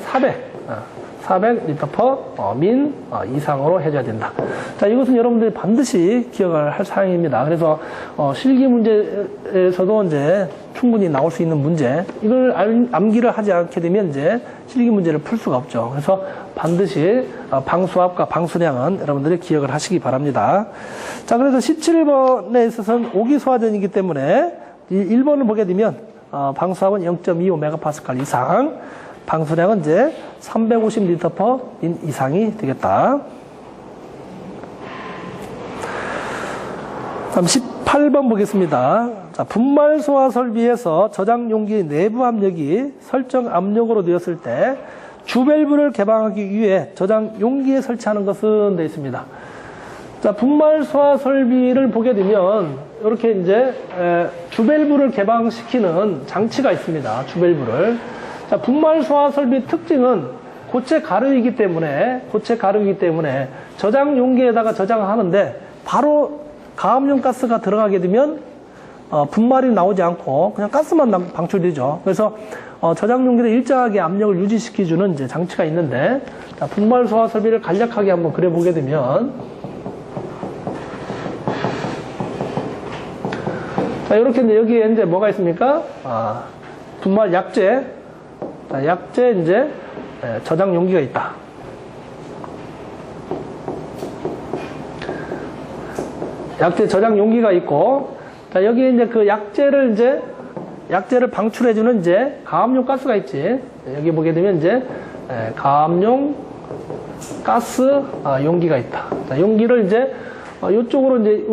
400리터/민 이상으로 해줘야 된다. 자, 이것은 여러분들이 반드시 기억을 할 사항입니다. 그래서 실기 문제에서도 이제 충분히 나올 수 있는 문제, 이걸 암기를 하지 않게 되면 이제 실기 문제를 풀 수가 없죠. 그래서 반드시 방수압과 방수량은 여러분들이 기억을 하시기 바랍니다. 자, 그래서 17번에 있어서는 오기소화전이기 때문에 이 1번을 보게 되면 방수압은 0.25MPa 이상, 방수량은 이제 350리터/민 이상이 되겠다. 다음 18번 보겠습니다. 자, 분말 소화 설비에서 저장 용기 내부 압력이 설정 압력으로 되었을 때 주밸브를 개방하기 위해 저장 용기에 설치하는 것은 되어 있습니다. 자, 분말 소화 설비를 보게 되면 이렇게 이제 주밸브를 개방시키는 장치가 있습니다. 주밸브를. 자, 분말 소화 설비 특징은 고체 가루이기 때문에 저장 용기에다가 저장하는데 바로 가압용 가스가 들어가게 되면 분말이 나오지 않고 그냥 가스만 방출되죠. 그래서 저장 용기를 일정하게 압력을 유지시켜주는 이제 장치가 있는데, 자, 분말 소화 설비를 간략하게 한번 그려보게 되면, 자, 이렇게 여기에 이제 뭐가 있습니까? 분말 약재, 자, 약재 이제 저장 용기가 있다. 약재 저장 용기가 있고, 자, 여기에 이제 그 약재를 방출해주는 이제 가압용 가스가 있지. 여기 보게 되면 이제 가압용 가스 용기가 있다. 자, 용기를 이제 이쪽으로 이제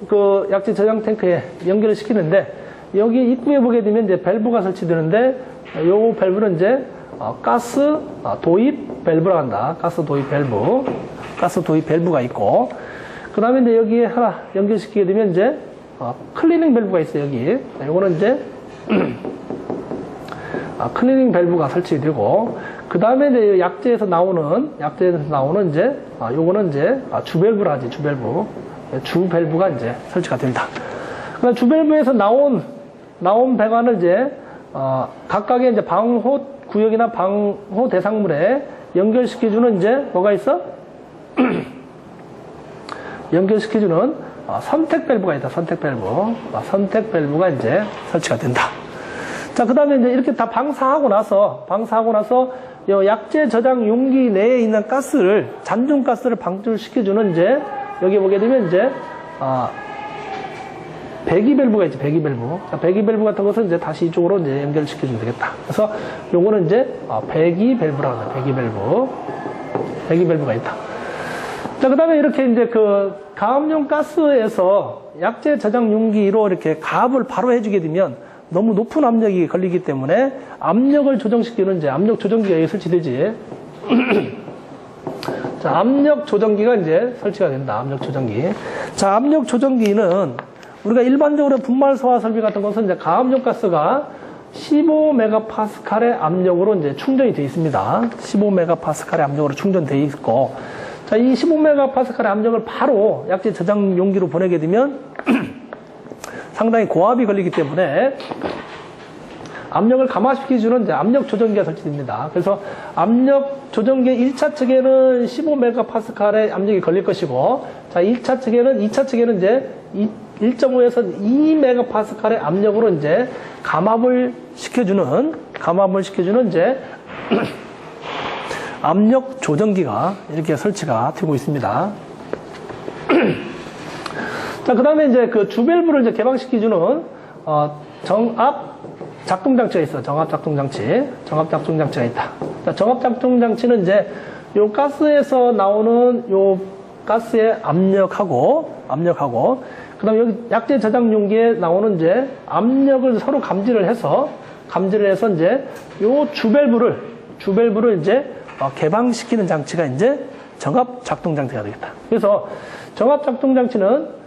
그 약재 저장 탱크에 연결을 시키는데, 여기 입구에 보게 되면 이제 밸브가 설치되는데, 요 밸브는 이제 가스 도입 밸브라고 한다. 가스 도입 밸브가 있고, 그 다음에 이제 여기에 하나 연결시키게 되면 이제 클리닝 밸브가 있어요. 여기. 요거는 이제 클리닝 밸브가 설치되고, 그 다음에 이제 약재에서 나오는 이제 요거는 이제 주밸브라 하지. 주밸브가 이제 설치가 된다. 그러니까 주밸브에서 나온 배관을 이제 각각의 이제 방호 구역이나 방호 대상물에 연결시켜주는 이제 뭐가 있어? 연결시켜주는 선택 밸브가 있다. 선택 밸브가 이제 설치가 된다. 자, 그 다음에 이제 이렇게 다 방사하고 나서 요 약재 저장 용기 내에 있는 가스를, 잔중 가스를 방출시켜주는 이제 여기 보게 되면 이제 배기 밸브가 있지. 배기 밸브. 자, 배기 밸브 같은 것은 이제 다시 이쪽으로 이제 연결시켜주면 되겠다. 그래서 요거는 이제 배기 밸브라고 합니다. 배기 밸브가 있다. 자, 그 다음에 이렇게 이제 그 가압용 가스에서 약재 저장 용기로 이렇게 가압을 바로 해주게 되면 너무 높은 압력이 걸리기 때문에 압력을 조정시키는 이제 압력 조정기가 여기 설치되지. 자, 압력 조정기가 이제 설치가 된다. 압력 조정기. 자, 압력 조정기는 우리가 일반적으로 분말 소화 설비 같은 것은 이제 가압용 가스가 15MPa의 압력으로 이제 충전이 되어 있습니다. 15MPa의 압력으로 충전되어 있고, 자, 이 15MPa의 압력을 바로 약재 저장 용기로 보내게 되면 상당히 고압이 걸리기 때문에 압력을 감화시켜주는 이제 압력 조정기가 설치됩니다. 그래서 압력 조정기의 1차 측에는 15MPa의 압력이 걸릴 것이고, 자, 2차 측에는 이제 1.5에서 2MPa의 압력으로 이제 감압을 시켜주는 이제 압력 조정기가 이렇게 설치가 되고 있습니다. 자, 그 다음에 이제 그 주밸브를 이제 개방시켜주는 정압 작동장치가 있어. 정압 작동장치가 있다. 자, 정압 작동장치는 이제 요 가스에서 나오는 요 가스의 압력하고, 그 다음에 여기 약재 저장 용기에 나오는 이제 압력을 서로 감지를 해서 이제 요 주밸브를 이제 개방시키는 장치가 이제 정압 작동장치가 되겠다. 그래서 정압 작동장치는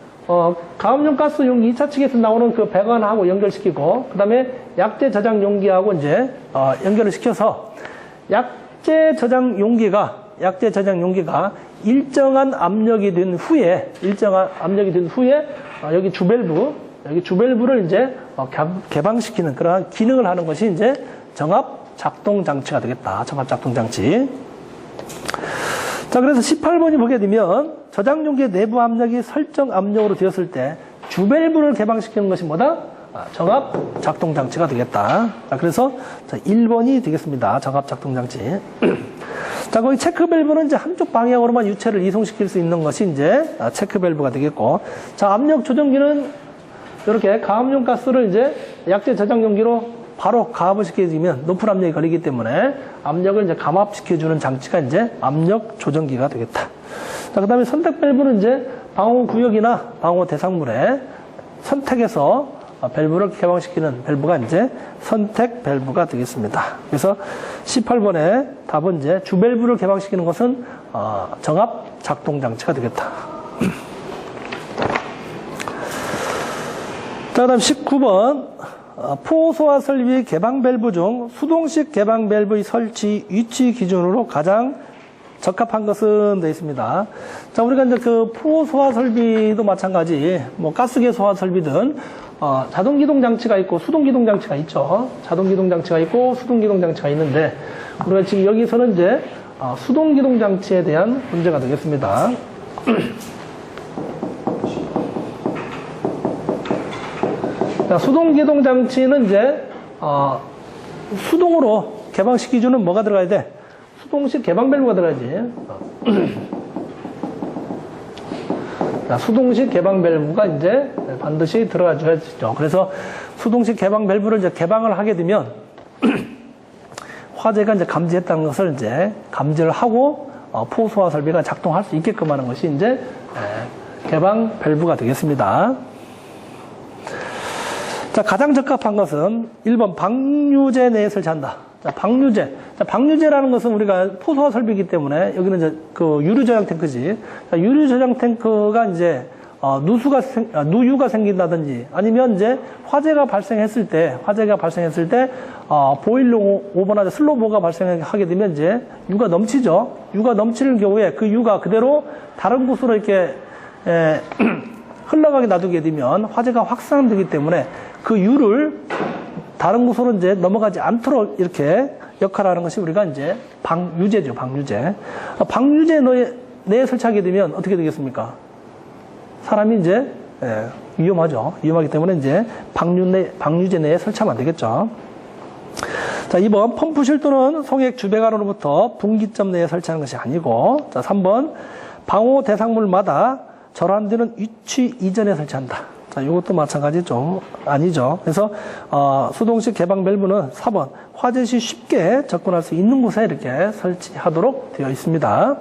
가압용 가스 용기 2차 측에서 나오는 그 배관하고 연결시키고, 그 다음에 약재 저장 용기하고 이제 연결을 시켜서 약재 저장 용기가 일정한 압력이 된 후에 여기 주밸브를 이제 개방시키는 그런 기능을 하는 것이 이제 정압 작동 장치가 되겠다. 정합 작동 장치. 자, 그래서 18번이 보게 되면 저장 용기의 내부 압력이 설정 압력으로 되었을 때 주밸브를 개방시키는 것이 뭐다? 정합 작동 장치가 되겠다. 자, 그래서 자, 1번이 되겠습니다. 정합 작동 장치. 자, 거기 체크 밸브는 이제 한쪽 방향으로만 유체를 이송시킬 수 있는 것이 이제 체크 밸브가 되겠고, 자, 압력 조정기는 이렇게 가압용 가스를 이제 약재 저장 용기로 바로 가압을 시켜주면 높은 압력이 걸리기 때문에 압력을 이제 감압시켜주는 장치가 이제 압력 조정기가 되겠다. 자, 그 다음에 선택 밸브는 이제 방호 구역이나 방호 대상물에 선택해서 밸브를 개방시키는 밸브가 이제 선택 밸브가 되겠습니다. 그래서 18번에 답은 이제 주 밸브를 개방시키는 것은 정합 작동 장치가 되겠다. 자, 그다음 19번 포소화 설비 개방 밸브 중 수동식 개방 밸브의 설치 위치 기준으로 가장 적합한 것은 되어 있습니다. 자, 우리가 이제 그 포소화 설비도 마찬가지, 뭐 가스계 소화 설비든 자동 기동 장치가 있고 수동 기동 장치가 있죠. 자동 기동 장치가 있고 수동 기동 장치가 있는데 우리가 지금 여기서는 이제 수동 기동 장치에 대한 문제가 되겠습니다. 자, 수동 기동 장치는 이제 수동으로 개방시키주는 뭐가 들어가야 돼? 수동식 개방 밸브가 들어가야지. 자, 수동식 개방 밸브가 이제 반드시 들어가줘야죠. 그래서 수동식 개방 밸브를 이제 개방을 하게 되면 화재가 이제 감지했다는 것을 이제 감지를 하고 포소화 설비가 작동할 수 있게끔 하는 것이 이제 개방 밸브가 되겠습니다. 자, 가장 적합한 것은 1번 방류제 내에 설치한다. 자, 방류제. 자, 방류제라는 것은 우리가 포소화 설비이기 때문에 여기는 이제 그 유류 저장 탱크지. 자, 유류 저장 탱크가 이제 누유가 생긴다든지 아니면 이제 화재가 발생했을 때 보일러 오버나 슬로보가 발생하게 되면 이제 유가 넘치죠. 유가 넘칠 경우에 그 유가 그대로 다른 곳으로 이렇게 흘러가게 놔두게 되면 화재가 확산되기 때문에 그 유를 다른 곳으로 이제 넘어가지 않도록 이렇게 역할하는 것이 우리가 이제 방유제죠, 방유제. 방유제 내에 설치하게 되면 어떻게 되겠습니까? 사람이 이제 위험하죠. 위험하기 때문에 이제 방유제 내에 설치하면 안 되겠죠. 자, 2번 펌프실 또는 송액 주배관으로부터 분기점 내에 설치하는 것이 아니고, 자, 3번 방호 대상물마다 절환되는 위치 이전에 설치한다. 자, 이것도 마찬가지 좀 아니죠. 그래서 수동식 개방 밸브는 4번 화재 시 쉽게 접근할 수 있는 곳에 이렇게 설치하도록 되어 있습니다.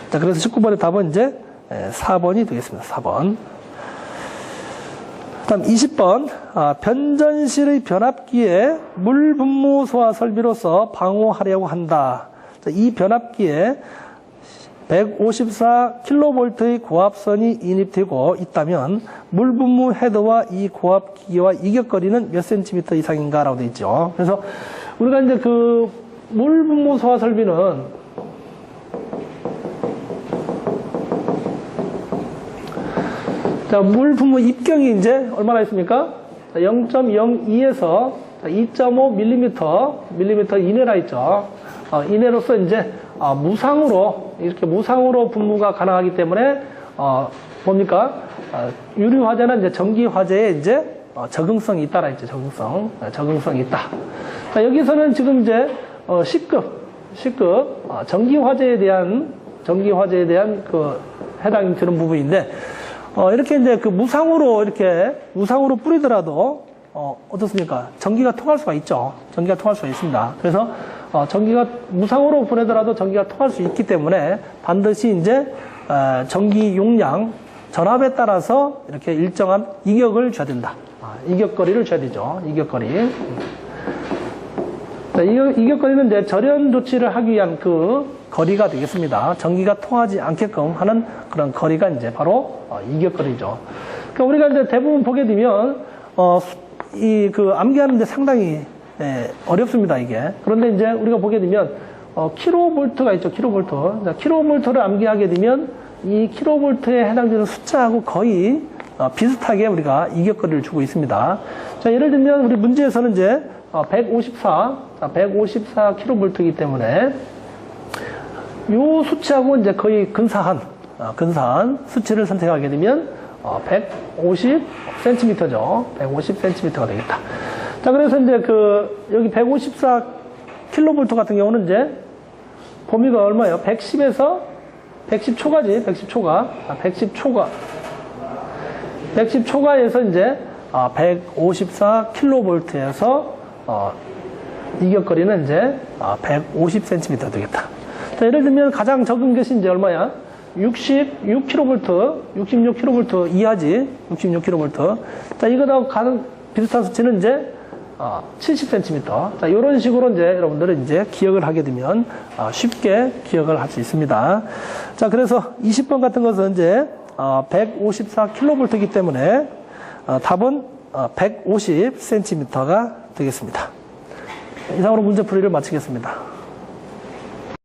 자, 그래서 19번의 답은 이제 4번이 되겠습니다. 4번. 다음 20번 변전실의 변압기에 물 분무 소화 설비로서 방호하려고 한다. 자, 이 변압기에 154kV의 고압선이 인입되고 있다면 물 분무 헤드와 이 고압기와 이격거리는 몇 cm 이상인가라고 되어 있죠. 그래서 우리가 이제 그 물 분무 소화 설비는 자, 물 분무 입경이 이제 얼마나 있습니까? 0.02에서 2.5mm 이내라 있죠. 이내로서 이제 무상으로 분무가 가능하기 때문에 뭡니까? 유류 화재는 이제 전기 화재에 이제 적응성이 있다라 했죠. 적응성이 있다. 자, 여기서는 지금 이제 C급 전기 화재에 대한 그 해당이 되는 부분인데 이렇게 이제 그 무상으로 뿌리더라도 어떻습니까? 전기가 통할 수가 있죠. 전기가 통할 수가 있습니다. 그래서 전기가 무상으로 보내더라도 전기가 통할 수 있기 때문에 반드시 이제 전기 용량 전압에 따라서 이렇게 일정한 이격을 줘야 된다. 이격거리를 줘야 되죠. 이격거리. 자, 이격거리는 이제 절연 조치를 하기 위한 그 거리가 되겠습니다. 전기가 통하지 않게끔 하는 그런 거리가 이제 바로 이격거리죠. 그러니까 우리가 이제 대부분 보게 되면 그 암기하는데 상당히 어렵습니다, 이게. 그런데 이제 우리가 보게 되면 킬로볼트가 있죠, 킬로볼트. 자, 킬로볼트를 암기하게 되면 이 킬로볼트에 해당되는 숫자하고 거의 비슷하게 우리가 이격거리를 주고 있습니다. 자, 예를 들면 우리 문제에서는 이제 154kV이기 때문에 요 수치하고 이제 거의 근사한 수치를 선택하게 되면 150cm죠. 150cm가 되겠다. 자, 그래서 이제 여기 154kV 같은 경우는 이제 범위가 얼마예요? 110에서 110초가지, 110초가에서 이제 154kV에서 이격거리는 이제 150cm 되겠다. 자, 예를 들면 가장 적은 것이 이제 얼마야? 66kV 이하지. 66kV. 자, 이거하고 가장 비슷한 수치는 이제 70cm. 자, 이런 식으로 이제 여러분들은 이제 기억을 하게 되면 쉽게 기억을 할 수 있습니다. 자, 그래서 20번 같은 것은 이제 154kV이기 때문에 답은 150cm가 되겠습니다. 이상으로 문제풀이를 마치겠습니다.